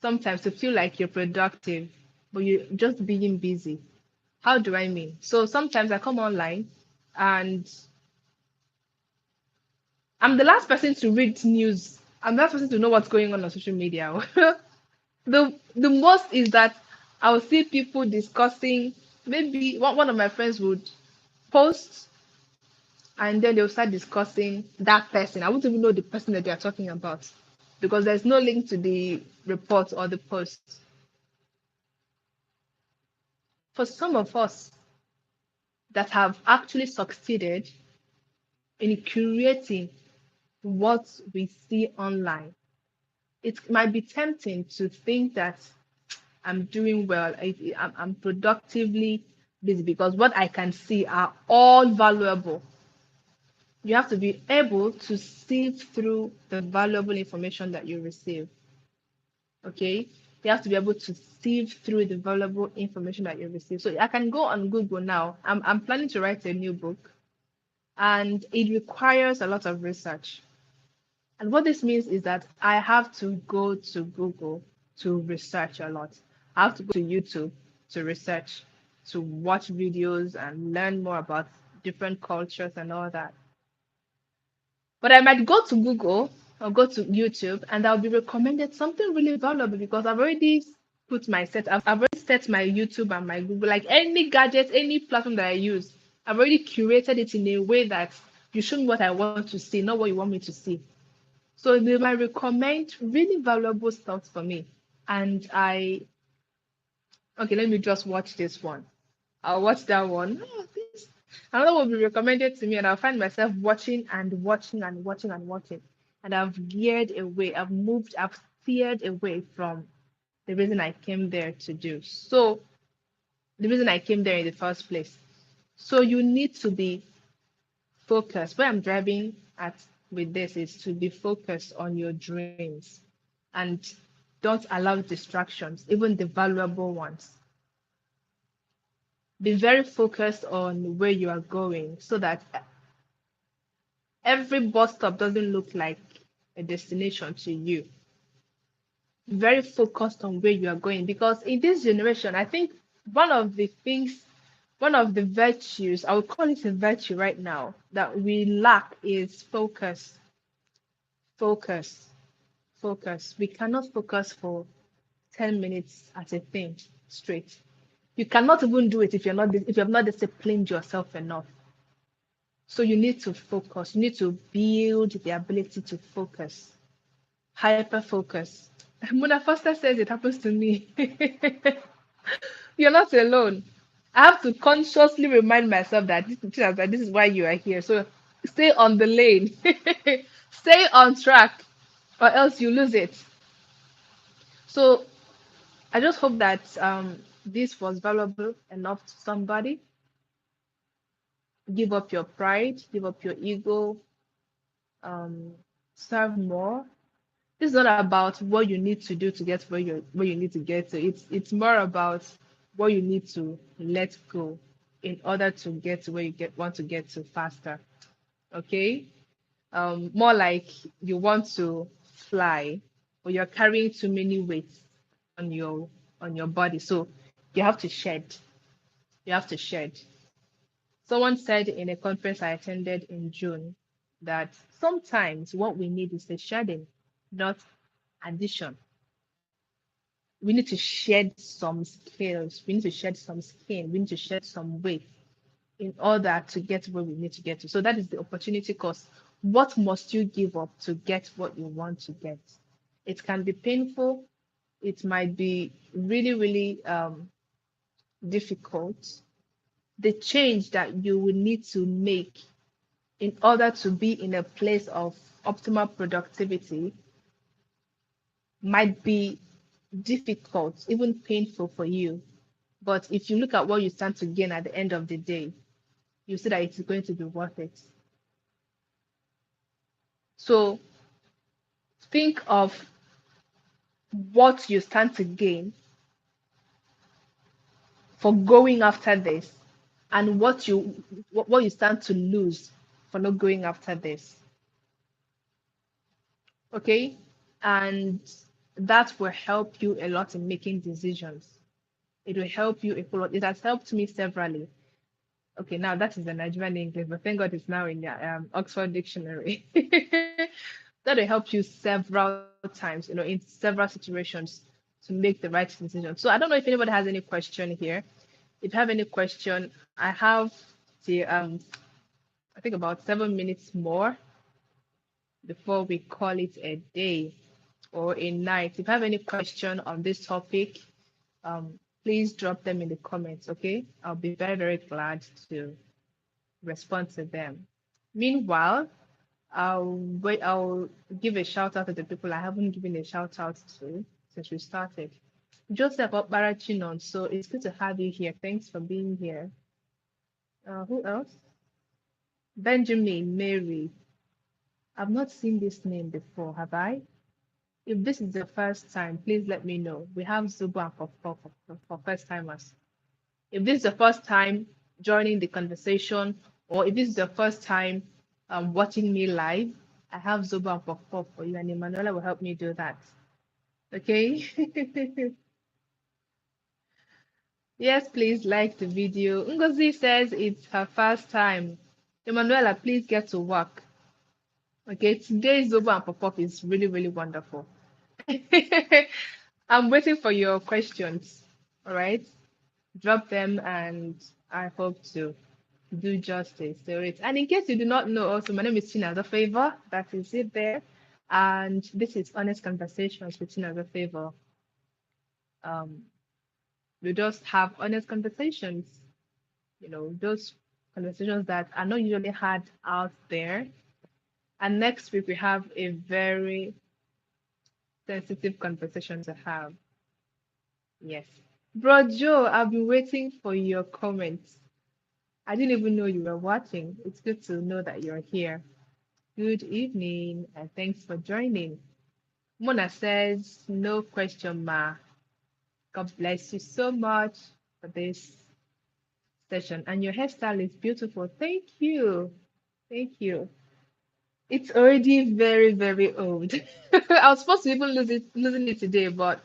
sometimes to feel like you're productive, but you're just being busy. How do I mean? So sometimes I come online and I'm the last person to read news. I'm the last person to know what's going on social media. The most is that I'll see people discussing. Maybe one of my friends would post and then they'll start discussing that person. I won't even know the person that they're talking about because there's no link to the report or the post. For some of us that have actually succeeded in creating what we see online, it might be tempting to think that I'm doing well, I'm productively busy because what I can see are all valuable. You have to be able to sieve through the valuable information that you receive. Okay? You have to be able to sieve through the valuable information that you receive. So I can go on Google now. I'm planning to write a new book, and it requires a lot of research. And what this means is that I have to go to Google to research a lot. I have to go to YouTube to research, to watch videos and learn more about different cultures and all that. But I might go to Google or go to YouTube and I'll be recommended something really valuable because I've already set my YouTube and my Google, like any gadget, any platform that I use, I've already curated it in a way that you show me what I want to see, not what you want me to see. So they might recommend really valuable stuff for me. And okay, let me just watch this one. I'll watch that one. Oh, another will be recommended to me, and I'll find myself watching and watching and watching and watching. And I've steered away from the reason I came there to do. So, the reason I came there in the first place. So, you need to be focused. Where I'm driving at with this is to be focused on your dreams and don't allow distractions, even the valuable ones. Be very focused on where you are going so that every bus stop doesn't look like a destination to you. Very focused on where you are going because in this generation, I think one of the things, one of the virtues, I would call it a virtue right now, that we lack is focus. Focus. Focus. We cannot focus for 10 minutes at a thing straight. You cannot even do it if you have not disciplined yourself enough. So you need to focus. You need to build the ability to focus. Hyper focus. Mona Foster says it happens to me. You're not alone. I have to consciously remind myself that this is why you are here. So stay on the lane, stay on track, or else you lose it. So I just hope that this was valuable enough to somebody. Give up your pride, give up your ego, um, serve more. This is not about what you need to do to get where you need to get to. It's more about what you need to let go in order to get to where you want to get to faster. Okay? More like you want to fly, but you're carrying too many weights on your body. So you have to shed. You have to shed. Someone said in a conference I attended in June that sometimes what we need is a shedding, not addition. We need to shed some scales, we need to shed some skin, we need to shed some weight in order to get where we need to get to. So that is the opportunity cost. What must you give up to get what you want to get? It can be painful, it might be really, really difficult. The change that you will need to make in order to be in a place of optimal productivity might be difficult, even painful for you. But if you look at what you stand to gain at the end of the day, you see that it's going to be worth it. So think of what you stand to gain for going after this and what you stand to lose for not going after this. Okay? And that will help you a lot in making decisions. It will help you a lot. It has helped me severally. Okay, now that is the Nigerian English, but thank God it's now in the Oxford Dictionary. That will help you several times, in several situations to make the right decision. So I don't know if anybody has any question here. If you have any question, I have the I think about 7 minutes more before we call it a day or a night. If you have any question on this topic, please drop them in the comments, okay? I'll be very, very glad to respond to them. Meanwhile, I'll give a shout out to the people I haven't given a shout out to since we started. Joseph Barachinon, so it's good to have you here. Thanks for being here. Who else? Benjamin, Mary. I've not seen this name before, have I? If this is the first time, please let me know. We have Zuba for first timers. If this is the first time joining the conversation, or if this is the first time watching me live, I have Zuba and for you, and Emanuela will help me do that. Okay? Yes, please like the video. Ngozi says it's her first time. Emanuela, please get to work. Okay, today's Zobo and Pop-Up is really, really wonderful. I'm waiting for your questions. All right, drop them and I hope to do justice to it. And in case you do not know, also my name is Chinaza Favour. That is it there. And this is Honest Conversations with Chinaza Favour. Um, we just have honest conversations, those conversations that are not usually had out there. And next week we have a very sensitive conversation to have. Yes. Bro Joe, I've been waiting for your comments. I didn't even know you were watching. It's good to know that you're here. Good evening and thanks for joining. Mona says, no question, ma. God bless you so much for this session. And your hairstyle is beautiful. Thank you. Thank you. It's already very, very old. I was supposed to even losing it today, but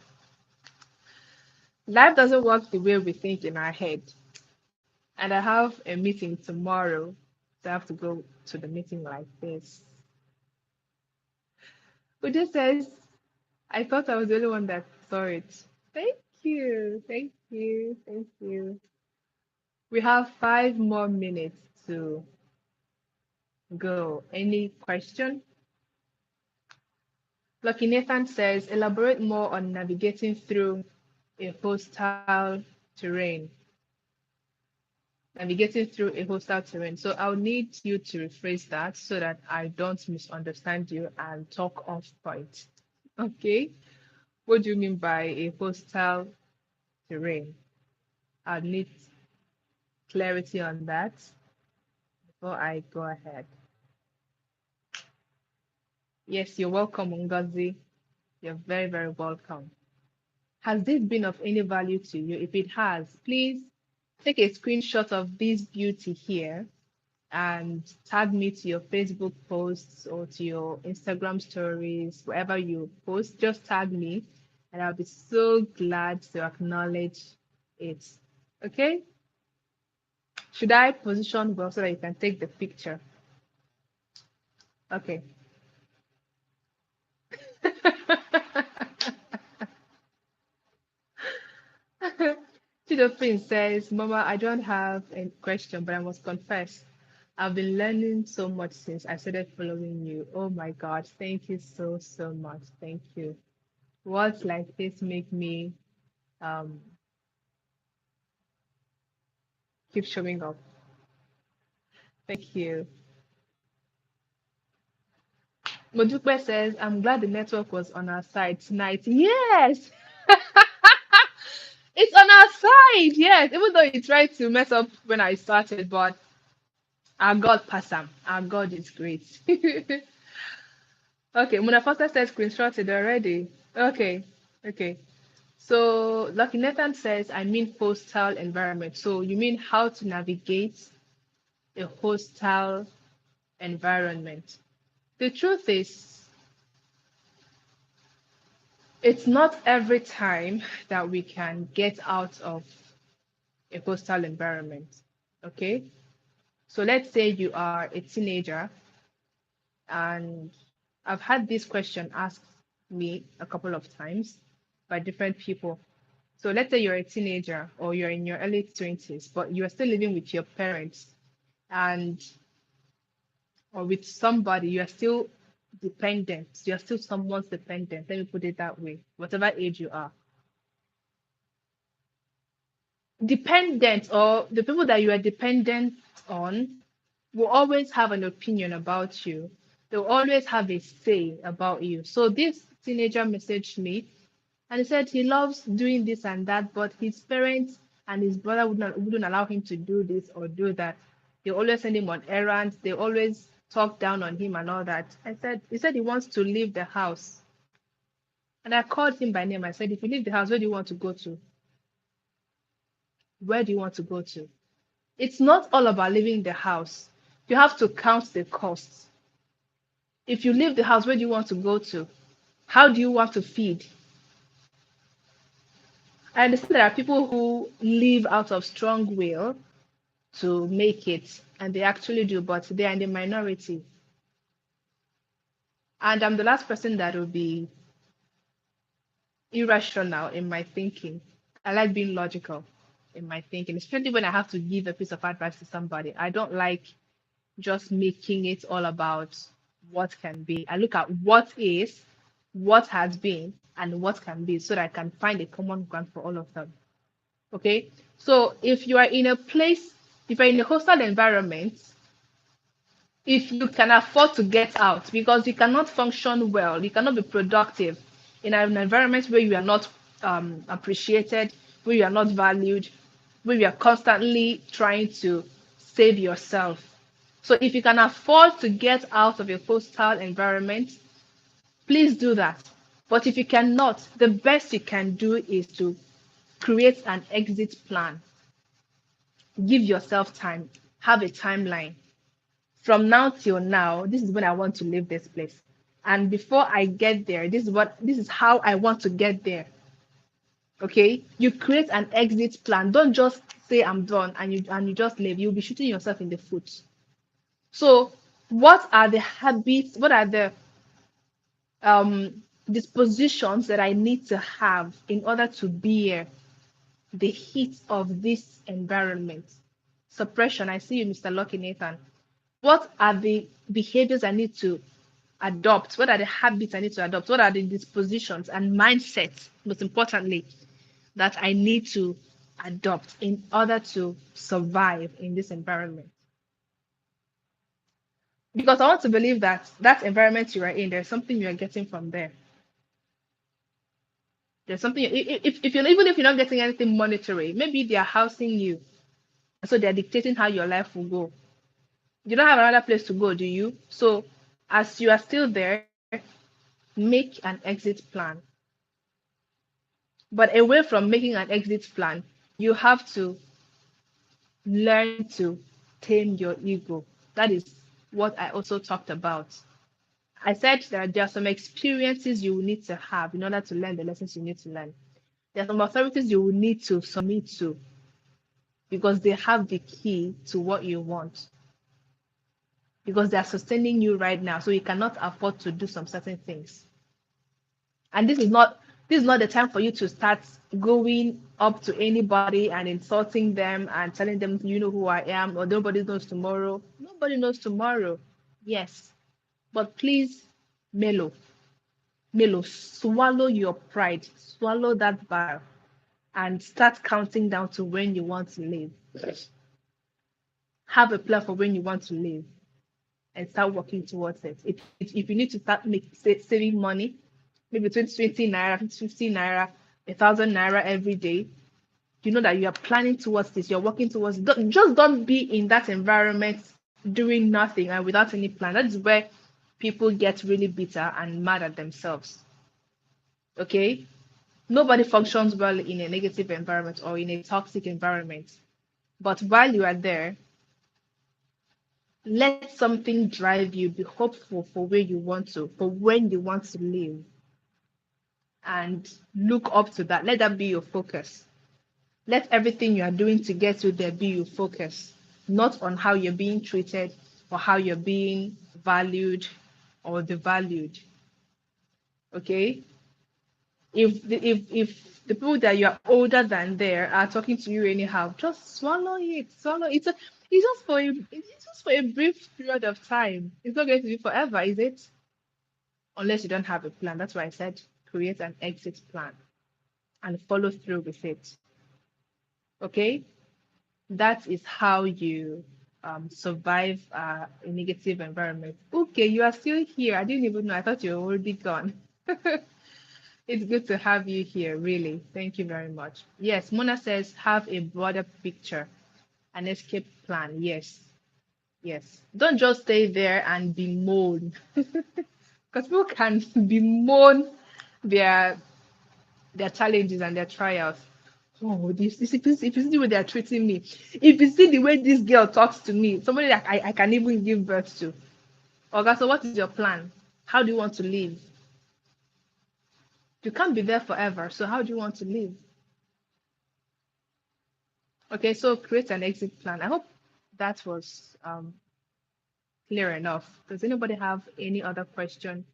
life doesn't work the way we think in our head. And I have a meeting tomorrow, so I have to go to the meeting like this. Ude says, I thought I was the only one that saw it. Thank you, thank you, thank you. We have 5 more minutes to go. Any question? Lucky Nathan says, elaborate more on navigating through a hostile terrain. navigating through a hostile terrain. So I'll need you to rephrase that so that I don't misunderstand you and talk off point. Okay. What do you mean by a hostile terrain? I'll need clarity on that before I go ahead. Yes, you're welcome, Ngozi. You're very, very welcome. Has this been of any value to you? If it has, please take a screenshot of this beauty here and tag me to your Facebook posts or to your Instagram stories, wherever you post, just tag me and I'll be so glad to acknowledge it. Okay? Should I position well so that you can take the picture? Okay. Chidopin says, Mama, I don't have a question, but I must confess, I've been learning so much since I started following you. Oh my God, thank you so, so much. Thank you. Words like this make me um, keep showing up. Thank you. Modupe says, I'm glad the network was on our side tonight. Yes, it's on our side. Yes, even though it tried to mess up when I started, but our God pass him. Our God is great. Okay, Muna Foster says screenshotted already. Okay, okay. So Lucky Nathan says, I mean hostile environment. So you mean how to navigate a hostile environment. The truth is, it's not every time that we can get out of a hostile environment. Okay? So let's say you are a teenager, and I've had this question asked me a couple of times by different people. So let's say you're a teenager or you're in your early 20s, but you're still living with your parents and or with somebody, you are still dependent. You are still someone's dependent. Let me put it that way, whatever age you are. Dependent or the people that you are dependent on will always have an opinion about you. They'll always have a say about you. So this teenager messaged me and he said he loves doing this and that, but his parents and his brother wouldn't allow him to do this or do that. They always send him on errands. They always talk down on him and all that. He said he wants to leave the house. And I called him by name. I said, if you leave the house, where do you want to go to? Where do you want to go to? It's not all about leaving the house. You have to count the costs. If you leave the house, where do you want to go to? How do you want to feed? I understand there are people who live out of strong will to make it, and they actually do, but they are in the minority. And I'm the last person that will be irrational in my thinking. I like being logical in my thinking, especially when I have to give a piece of advice to somebody. I don't like just making it all about what can be. I look at what is, what has been, and what can be so that I can find a common ground for all of them. Okay. So if you are in a place, if you're in a hostile environment, if you can afford to get out, because you cannot function well, you cannot be productive in an environment where you are not appreciated, where you are not valued, where you are constantly trying to save yourself. So if you can afford to get out of a hostile environment, please do that. But if you cannot, the best you can do is to create an exit plan. Give yourself time, have a timeline. From now till now, this is when I want to leave this place. And before I get there, this is how I want to get there. Okay? You create an exit plan. Don't just say I'm done and you just leave. You'll be shooting yourself in the foot. So, what are the habits? What are the dispositions that I need to have in order to bear the heat of this environment? Suppression. I see you, Mr. Lucky Nathan. What are the behaviors I need to adopt? What are the habits I need to adopt? What are the dispositions and mindsets, most importantly, that I need to adopt in order to survive in this environment? Because I want to believe that that environment you are in, there's something you are getting from there. There's something, if you're, even if you're not getting anything monetary, maybe they are housing you. So they're dictating how your life will go. You don't have another place to go, do you? So as you are still there, make an exit plan. But away from making an exit plan, you have to learn to tame your ego. That is what I also talked about. I said that there are some experiences you will need to have in order to learn the lessons you need to learn. There are some authorities you will need to submit to because they have the key to what you want. Because they are sustaining you right now. So you cannot afford to do some certain things. And this is not the time for you to start going up to anybody and insulting them and telling them you know who I am or nobody knows tomorrow. Nobody knows tomorrow. Yes. But please, Melo, Melo, swallow your pride, swallow that battle, and start counting down to when you want to leave. Have a plan for when you want to leave and start working towards it. If you need to start saving money, maybe 20 naira, 50 naira, 1,000 naira every day, you know that you are planning towards this, you're working towards it. Just don't be in that environment doing nothing and without any plan. That is where people get really bitter and mad at themselves. Okay? Nobody functions well in a negative environment or in a toxic environment. But while you are there, let something drive you. Be hopeful for where you want to, for when you want to live, and look up to that. Let that be your focus. Let everything you are doing to get to there be your focus, not on how you're being treated or how you're being valued or devalued. Okay? If the people that you are older than there are talking to you anyhow, just swallow it. Swallow it. It's just for a brief period of time. It's not going to be forever, is it? Unless you don't have a plan. That's why I said create an exit plan and follow through with it. Okay? That is how you survive a negative environment. Okay, you are still here. I didn't even know. I thought you were already gone. It's good to have you here, really. Thank you very much. Yes, Mona says have a broader picture, an escape plan. Yes, yes. Don't just stay there and bemoan, because people can bemoan their their challenges and their trials. Oh, this if you see the way they are treating me, if you see the way this girl talks to me, somebody that I can even give birth to. Okay, so what is your plan? How do you want to live? You can't be there forever, so how do you want to live? Okay, so create an exit plan. I hope that was clear enough. Does anybody have any other question?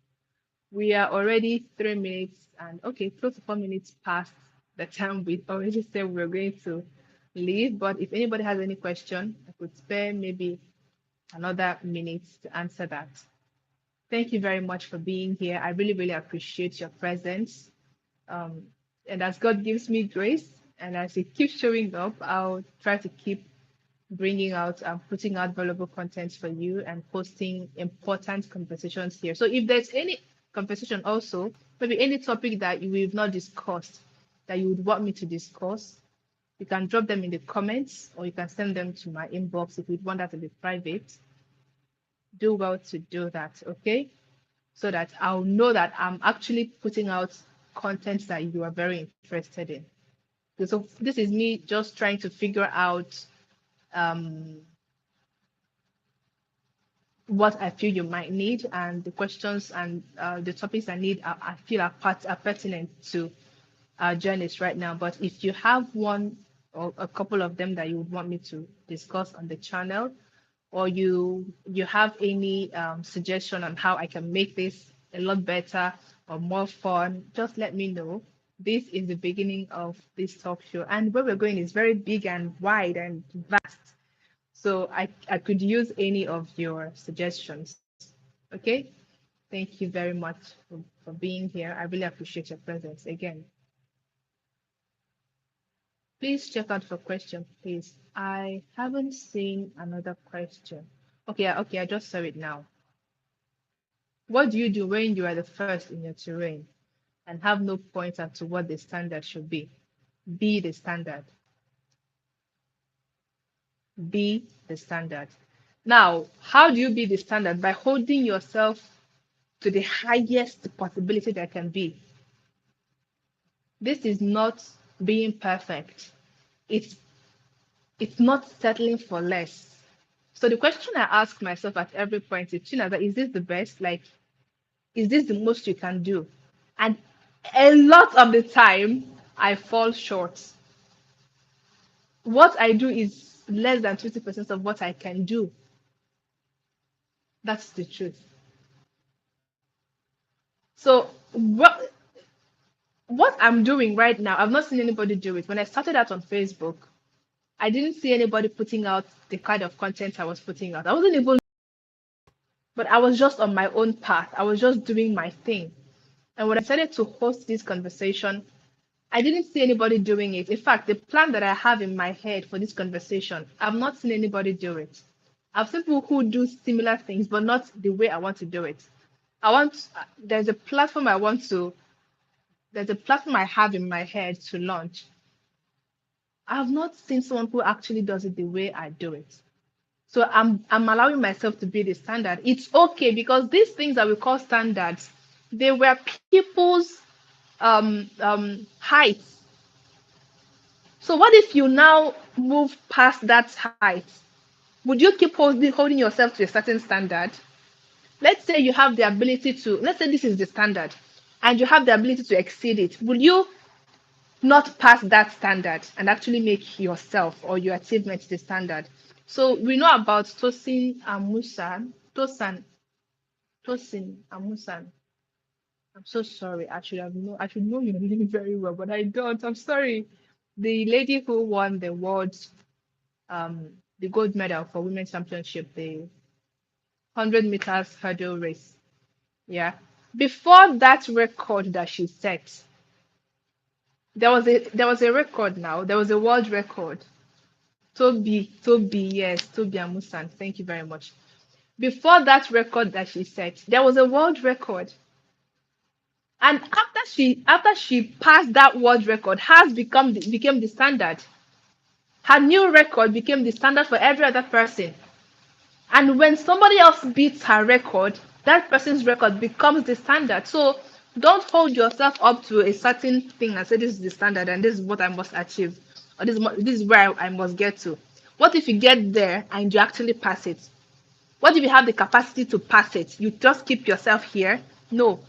We are already 3 minutes and okay, close to 4 minutes past the time we already said we were going to leave. But if anybody has any question, I could spare maybe another minute to answer that. Thank you very much for being here. I really, really appreciate your presence. Um, and as God gives me grace and as it keeps showing up, I'll try to keep bringing out and putting out valuable content for you and posting important conversations here. So if there's any conversation also, maybe any topic that we've not discussed that you would want me to discuss, you can drop them in the comments or you can send them to my inbox if you'd want that to be private. Do well to do that, okay? So that I'll know that I'm actually putting out content that you are very interested in. So this is me just trying to figure out um, what I feel you might need and the questions and the topics I feel are pertinent to our journeys right now. But if you have one or a couple of them that you would want me to discuss on the channel, or you have any suggestion on how I can make this a lot better or more fun, just let me know. This is the beginning of this talk show, and where we're going is very big and wide and vast. So I could use any of your suggestions. Okay? Thank you very much for being here. I really appreciate your presence again. Please check out for question, please. I haven't seen another question. Okay, okay, I just saw it now. What do you do when you are the first in your terrain and have no pointer to what the standard should be? Be the standard. Be the standard. Now, how do you be the standard? By holding yourself to the highest possibility that can be. This is not being perfect. It's it's not settling for less. So the question I ask myself at every point is, Chinaza, is this the best? Like, is this the most you can do? And a lot of the time, I fall short. What I do is less than 20% of what I can do. That's the truth. So what I'm doing right now, I've not seen anybody do it. When I started out on Facebook, I didn't see anybody putting out the kind of content I was putting out. I wasn't even, but I was just on my own path. I was just doing my thing. And when I decided to host this conversation, I didn't see anybody doing it. In fact, the plan that I have in my head for this conversation, I've not seen anybody do it. I've seen people who do similar things, but not the way I want to do it. There's a platform there's a platform I have in my head to launch. I have not seen someone who actually does it the way I do it. So I'm allowing myself to be the standard. It's okay because these things that we call standards, they were people's heights. So what if you now move past that height? Would you keep holding yourself to a certain standard? Let's say you have the ability to, let's say this is the standard, and you have the ability to exceed it. Will you not pass that standard and actually make yourself or your achievement the standard? So we know about Tosin Amusan. I'm so sorry. I should know your name very well, but I don't. I'm sorry. The lady who won the gold medal for women's championship, the 100 meters hurdle race. Yeah. Before that record that she set, there was a record now. There was a world record. Yes, Toby Amusan. Thank you very much. Before that record that she set, there was a world record. And after she passed that world record, has became the standard. Her new record became the standard for every other person. And when somebody else beats her record, that person's record becomes the standard. So don't hold yourself up to a certain thing and say this is the standard and this is what I must achieve, or this is where I must get to. What if you get there and you actually pass it? What if you have the capacity to pass it? You just keep yourself here? No.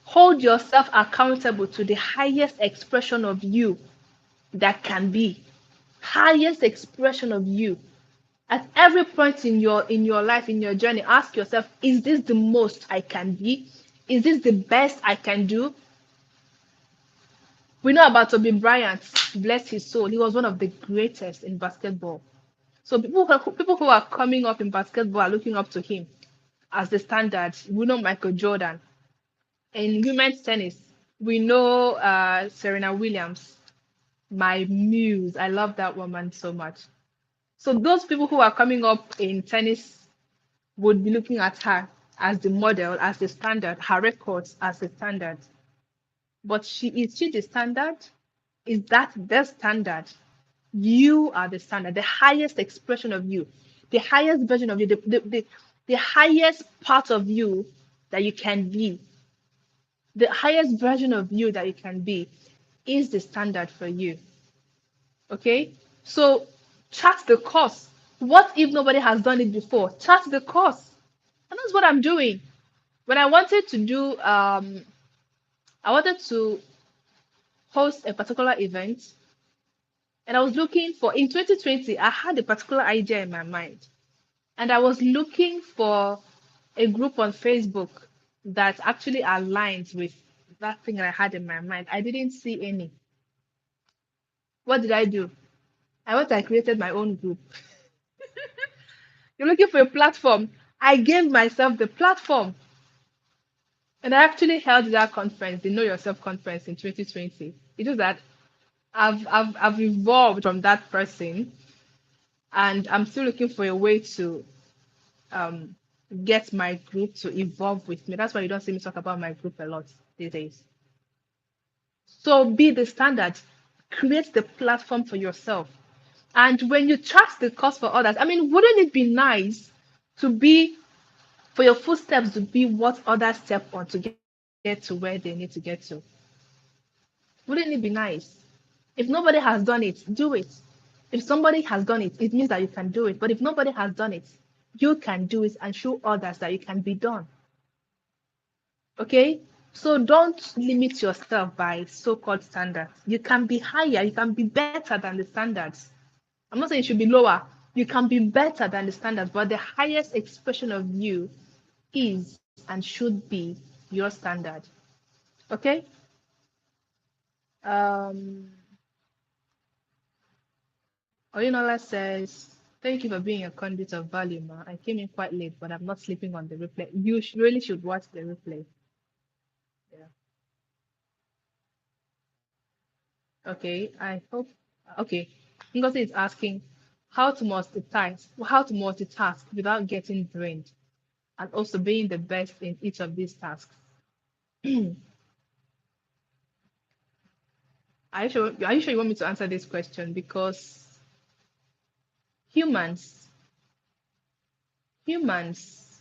Hold yourself accountable to the highest expression of you that can be. Highest expression of you. At every point in your life, in your journey, ask yourself, is this the most I can be? Is this the best I can do? We know about Kobe Bryant, bless his soul. He was one of the greatest in basketball. So people who are coming up in basketball are looking up to him as the standard. We know Michael Jordan. In women's tennis, we know Serena Williams, my muse. I love that woman so much. So those people who are coming up in tennis would be looking at her as the model, as the standard, her records as the standard. But is she the standard? Is that the standard? You are the standard, the highest expression of you, the highest version of you, the highest part of you that you can be. The highest version of you that you can be is the standard for you. Okay? So chart the course. What if nobody has done it before? Chart the course. And that's what I'm doing. When I wanted to host a particular event, and I was looking for, in 2020, I had a particular idea in my mind. And I was looking for a group on Facebook that actually aligns with that thing that I had in my mind. I didn't see any. What did I do? I created my own group. You're looking for a platform. I gave myself the platform. And I actually held that conference, the Know Yourself conference in 2020. It was that I've evolved from that person, and I'm still looking for a way to um get my group to evolve with me. That's why you don't see me talk about my group a lot these days. So be the standard, create the platform for yourself. And when you trust the cause for others, I mean, wouldn't it be nice to be for your footsteps to be what others step on to get to where they need to get to? Wouldn't it be nice? If nobody has done it, do it. If somebody has done it, it means that you can do it. But if nobody has done it, you can do it and show others that it can be done. Okay? So don't limit yourself by so-called standards. You can be higher, you can be better than the standards. I'm not saying it should be lower. You can be better than the standards, but the highest expression of you is and should be your standard. Okay? Um, Oyinola says, thank you for being a conduit of value, ma. I came in quite late, but I'm not sleeping on the replay. You really should watch the replay. Yeah. Okay, I hope. Okay, Ngozi is asking how to multitask without getting drained, and also being the best in each of these tasks. Are you sure you want me to answer this question? Because humans, humans,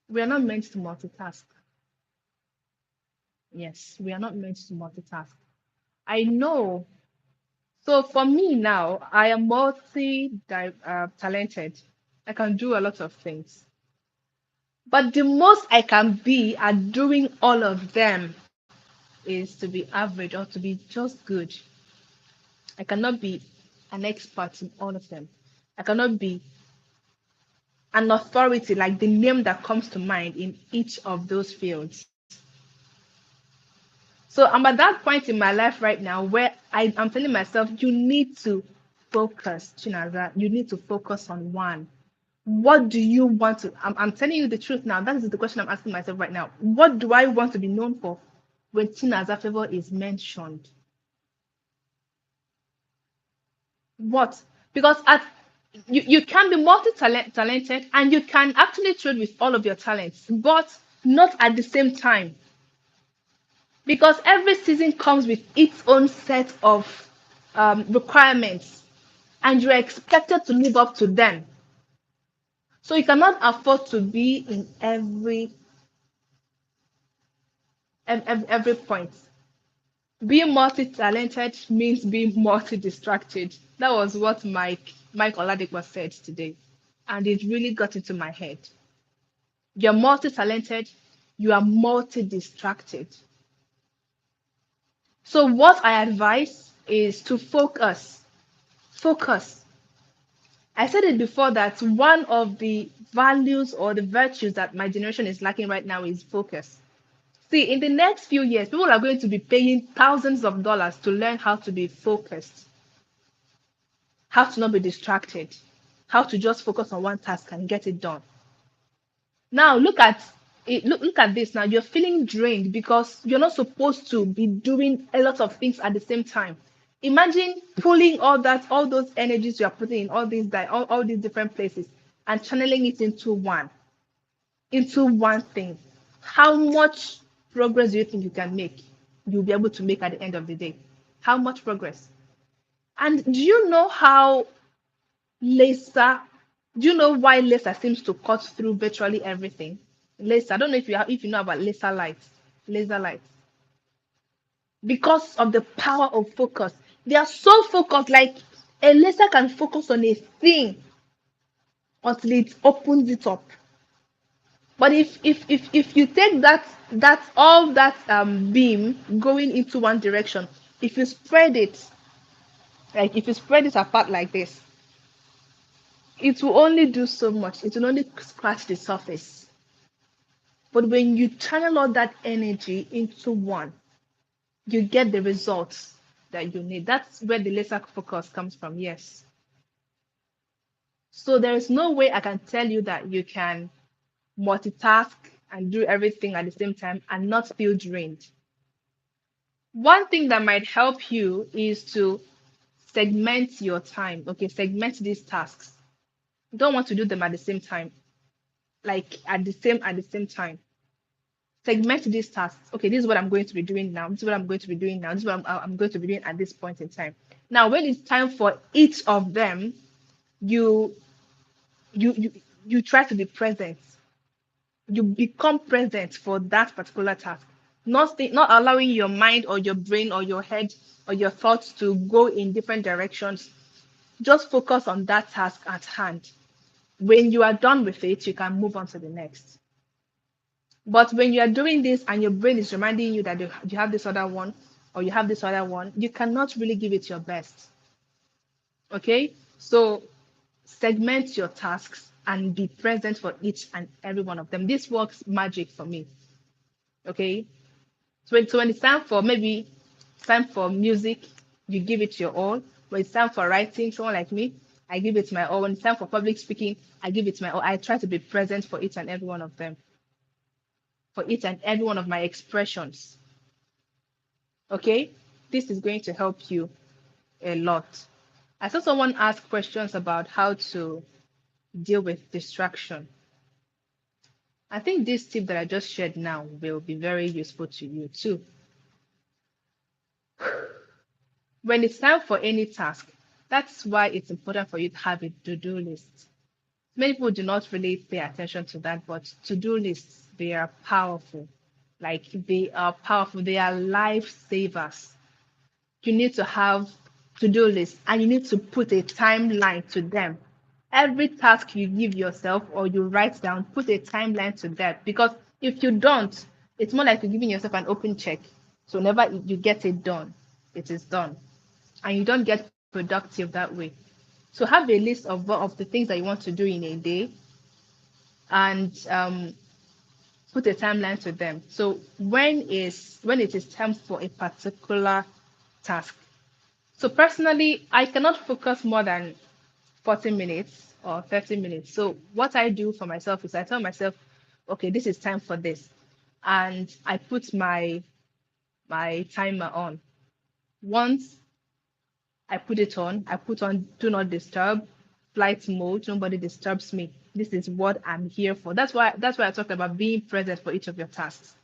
we are not meant to multitask. Yes, we are not meant to multitask. I know. So for me now, I am talented. I can do a lot of things. But the most I can be at doing all of them is to be average or to be just good. I cannot be an expert in all of them. I cannot be an authority like the name that comes to mind in each of those fields. So I'm at that point in my life right now where I'm telling myself, you need to focus, Chinaza. You need to focus on one. What do you want to? I'm telling you the truth now. That is the question I'm asking myself right now. What do I want to be known for when Chinaza Favour is mentioned? What? Because you can be multi-talented and you can actually trade with all of your talents, but not at the same time. Because every season comes with its own set of requirements, and you're expected to live up to them. So you cannot afford to be in every point. Being multi-talented means being multi-distracted. That was what Mike Oladipo said today, and it really got into my head. You're multi-talented, you are multi-distracted. So what I advise is to focus. Focus. I said it before that one of the values or the virtues that my generation is lacking right now is focus. See, in the next few years, people are going to be paying thousands of dollars to learn how to be focused, how to not be distracted, how to just focus on one task and get it done. Now, look at it. Look at this. Now, you're feeling drained because you're not supposed to be doing a lot of things at the same time. Imagine pulling all those energies you are putting in all these different places and channeling it into one thing. How much progress do you think you can make? You'll be able to make at the end of the day. How much progress? And do you know how laser? Do you know why laser seems to cut through virtually everything? Laser. I don't know if you know about laser lights. Laser lights. Because of the power of focus. They are so focused, like a laser can focus on a thing until it opens it up. But if you take that beam going into one direction, if you spread it, like if you spread it apart like this, it will only do so much. It will only scratch the surface. But when you channel all that energy into one, you get the results that you need. That's where the laser focus comes from. Yes. So there is no way I can tell you that you can multitask and do everything at the same time and not feel drained. One thing that might help you is to segment your time. Okay, segment these tasks. You don't want to do them at the same time, like at the same time. Segment these tasks. Okay, this is what I'm going to be doing now. This is what I'm going to be doing now. This is what I'm going to be doing at this point in time. Now, when it's time for each of them, you you you you try to be present. You become present for that particular task. Not allowing your mind or your brain or your head or your thoughts to go in different directions. Just focus on that task at hand. When you are done with it, you can move on to the next. But when you are doing this and your brain is reminding you that you have this other one or you have this other one, you cannot really give it your best. Okay? So segment your tasks and be present for each and every one of them. This works magic for me. Okay? So when it's time for maybe time for music, you give it your all. When it's time for writing, someone like me, I give it my all. When it's time for public speaking, I give it my all. I try to be present for each and every one of them, for each and every one of my expressions. Okay? This is going to help you a lot. I saw someone ask questions about how to deal with distraction. I think this tip that I just shared now will be very useful to you too. When it's time for any task, that's why it's important for you to have a to-do list. Many people do not really pay attention to that, but to-do lists, they are powerful. Like they are powerful, they are lifesavers. You need to have to-do lists and you need to put a timeline to them. Every task you give yourself or you write down, put a timeline to that. Because if you don't, it's more like you're giving yourself an open check. So whenever you get it done, it is done. And you don't get productive that way. So have a list of the things that you want to do in a day and put a timeline to them. So when it is time for a particular task. So personally, I cannot focus more than 40 minutes or 30 minutes. So what I do for myself is I tell myself, okay, this is time for this. And I put my timer on. Once I put it on, I put on do not disturb, flight mode, nobody disturbs me. This is what I'm here for. That's why I talked about being present for each of your tasks.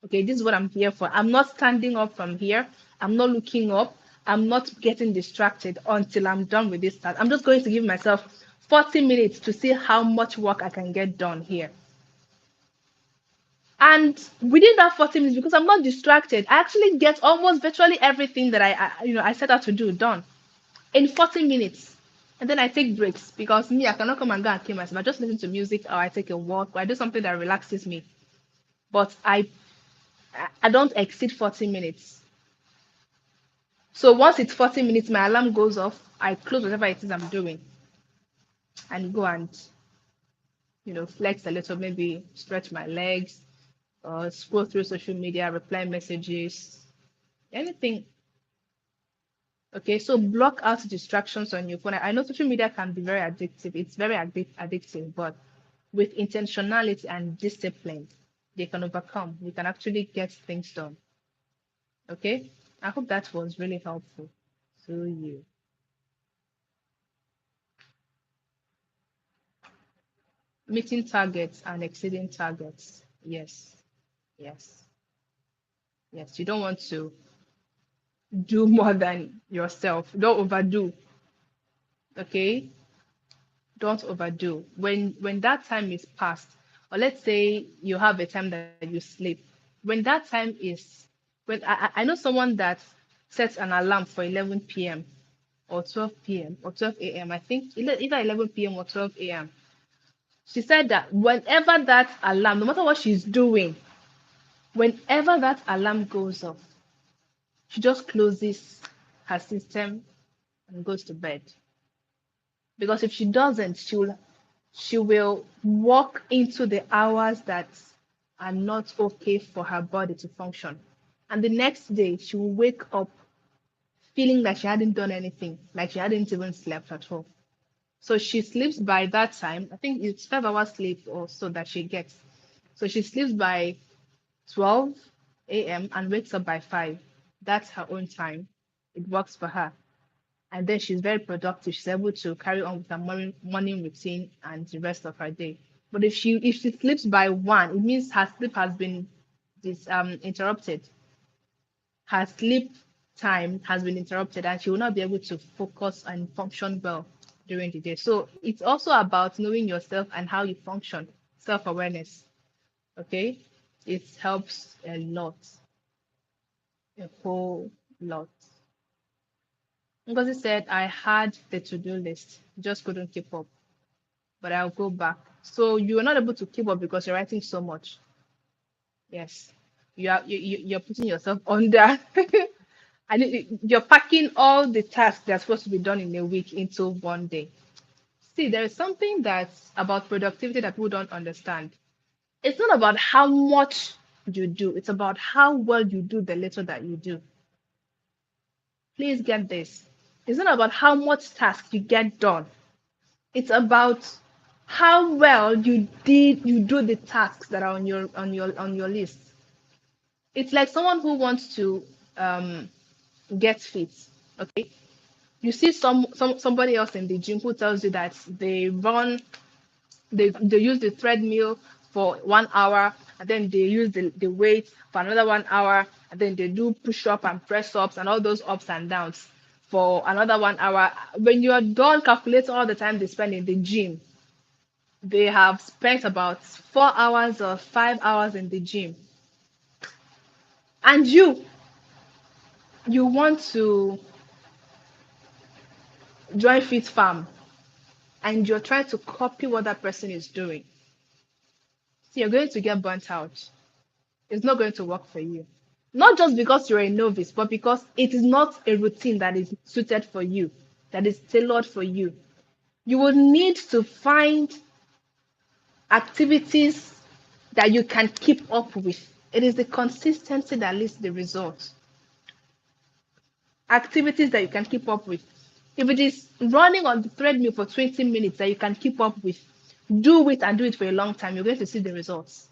Okay, this is what I'm here for. I'm not standing up from here. I'm not looking up. I'm not getting distracted until I'm done with this task. I'm just going to give myself 40 minutes to see how much work I can get done here. And within that 40 minutes, because I'm not distracted, I actually get almost virtually everything that I set out to do done in 40 minutes. And then I take breaks because me, I cannot come and go and kill myself. I just listen to music or I take a walk or I do something that relaxes me. But I don't exceed 40 minutes. So once it's 40 minutes, my alarm goes off. I close whatever it is I'm doing and go and, flex a little, maybe stretch my legs or scroll through social media, reply messages, anything. Okay, so block out distractions on your phone. I know social media can be very addictive. It's very addictive, but with intentionality and discipline, they can overcome. We can actually get things done. Okay, I hope that was really helpful to you. Meeting targets and exceeding targets. Yes, yes, yes. You don't want to do more than yourself. Don't overdo. Okay, don't overdo. When that time is past, or let's say you have a time that you sleep. When that time is, when I know someone that sets an alarm for 11 p.m. or 12 p.m. or 12 a.m. I think either 11 p.m. or 12 a.m. She said that whenever that alarm, no matter what she's doing, whenever that alarm goes off, she just closes her system and goes to bed. Because if she doesn't, she will walk into the hours that are not okay for her body to function. And the next day, she will wake up feeling like she hadn't done anything, like she hadn't even slept at all. So she sleeps by that time. I think it's 5 hours sleep or so that she gets. So she sleeps by 12 a.m. and wakes up by 5. That's her own time. It works for her. And then she's very productive. She's able to carry on with her morning routine and the rest of her day. But if she sleeps by 1, it means her sleep has been interrupted. Her sleep time has been interrupted, and she will not be able to focus and function well during the day. So it's also about knowing yourself and how you function, self-awareness. Okay, it helps a lot, a whole lot. Ngozi said, I had the to-do list, just couldn't keep up, but I'll go back. So you are not able to keep up because you're writing so much. Yes, you're putting yourself under. And you're packing all the tasks that are supposed to be done in a week into one day. See, there is something that's about productivity that people don't understand. It's not about how much you do, it's about how well you do the little that you do. Please get this. It's not about how much task you get done. It's about how well you do the tasks that are on your list. It's like someone who wants to get fit. Okay. You see somebody else in the gym who tells you that they use the treadmill for 1 hour, and then they use the weight for another 1 hour, and then they do push up and press ups and all those ups and downs for another 1 hour. When you are done calculating all the time they spend in the gym, they have spent about 4 hours or 5 hours in the gym. And you want to join Fit Farm, and you're trying to copy what that person is doing. So you're going to get burnt out. It's not going to work for you. Not just because you're a novice, but because it is not a routine that is suited for you, that is tailored for you. You will need to find activities that you can keep up with. It is the consistency that leads to the results. Activities that you can keep up with. If it is running on the treadmill for 20 minutes that you can keep up with, do it and do it for a long time. You're going to see the results.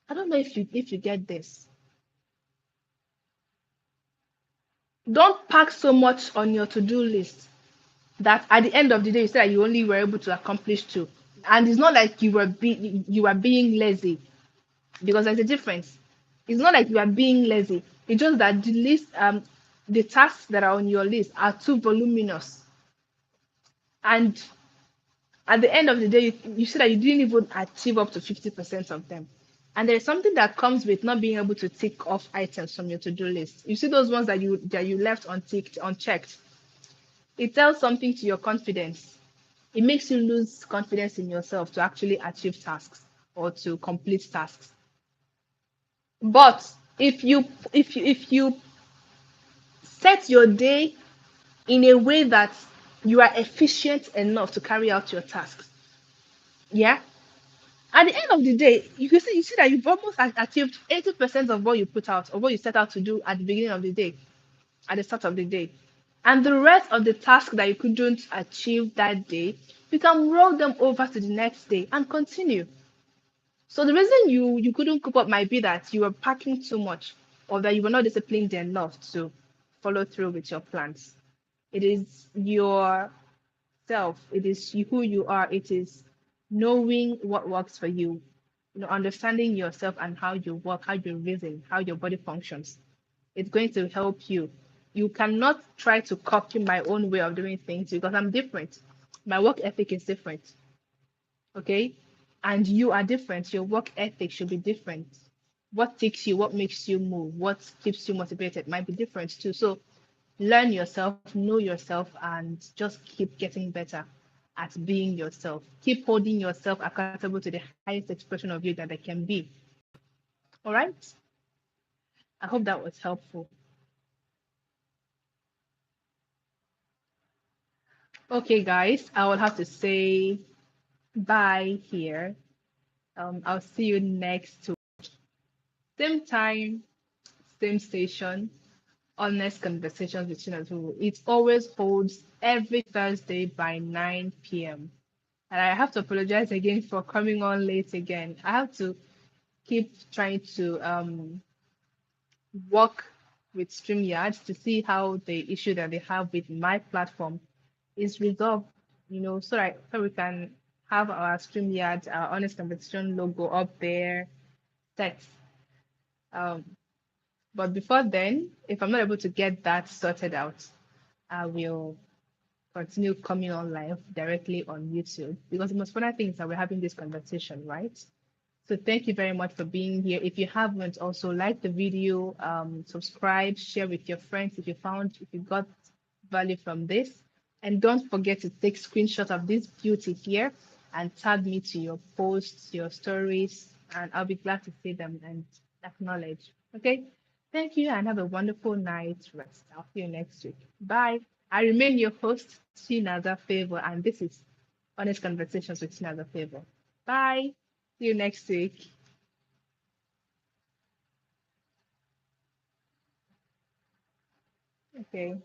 I don't know if you get this. Don't pack so much on your to-do list that at the end of the day you say that you only were able to accomplish two. And it's not like you are being lazy, because there's a difference. It's not like you are being lazy. It's just that the tasks that are on your list are too voluminous. And at the end of the day, you see that you didn't even achieve up to 50% of them. And there's something that comes with not being able to tick off items from your to-do list. You see those ones that you left unticked, unchecked. It tells something to your confidence. It makes you lose confidence in yourself to actually achieve tasks or to complete tasks. But if you set your day in a way that you are efficient enough to carry out your tasks, yeah, at the end of the day, you see that you've almost achieved 80% of what you put out or what you set out to do at the beginning of the day, at the start of the day. And the rest of the tasks that you couldn't achieve that day, you can roll them over to the next day and continue. So the reason you couldn't cope up might be that you were packing too much, or that you were not disciplined enough to follow through with your plans. It is yourself. It is who you are. It is knowing what works for you. Understanding yourself and how you work, how you reason, how your body functions. It's going to help you. You cannot try to copy my own way of doing things because I'm different. My work ethic is different. Okay? And you are different. Your work ethic should be different. What takes you, what makes you move, what keeps you motivated might be different too. So learn yourself, know yourself, and just keep getting better at being yourself. Keep holding yourself accountable to the highest expression of you that there can be. All right? I hope that was helpful. Okay, guys, I will have to say bye here. I'll see you next week. Same time, same station. Honest Conversations with Chinaza Favour. It always holds every Thursday by 9 p.m. And I have to apologize again for coming on late again. I have to keep trying to work with StreamYard to see how the issue that they have with my platform is resolved, so we can have our StreamYard, our Honest Conversation logo up there, set. Um, but before then, if I'm not able to get that sorted out, I will continue coming on live directly on YouTube because the most important thing is that we're having this conversation, right? So thank you very much for being here. If you haven't, also like the video, subscribe, share with your friends if you got value from this. And don't forget to take screenshot of this beauty here and tag me to your posts, your stories, and I'll be glad to see them and acknowledge. Okay. Thank you and have a wonderful night rest. I'll see you next week. Bye. I remain your host, Chinaza Favour, and this is Honest Conversations with Chinaza Favour. Bye. See you next week. Okay.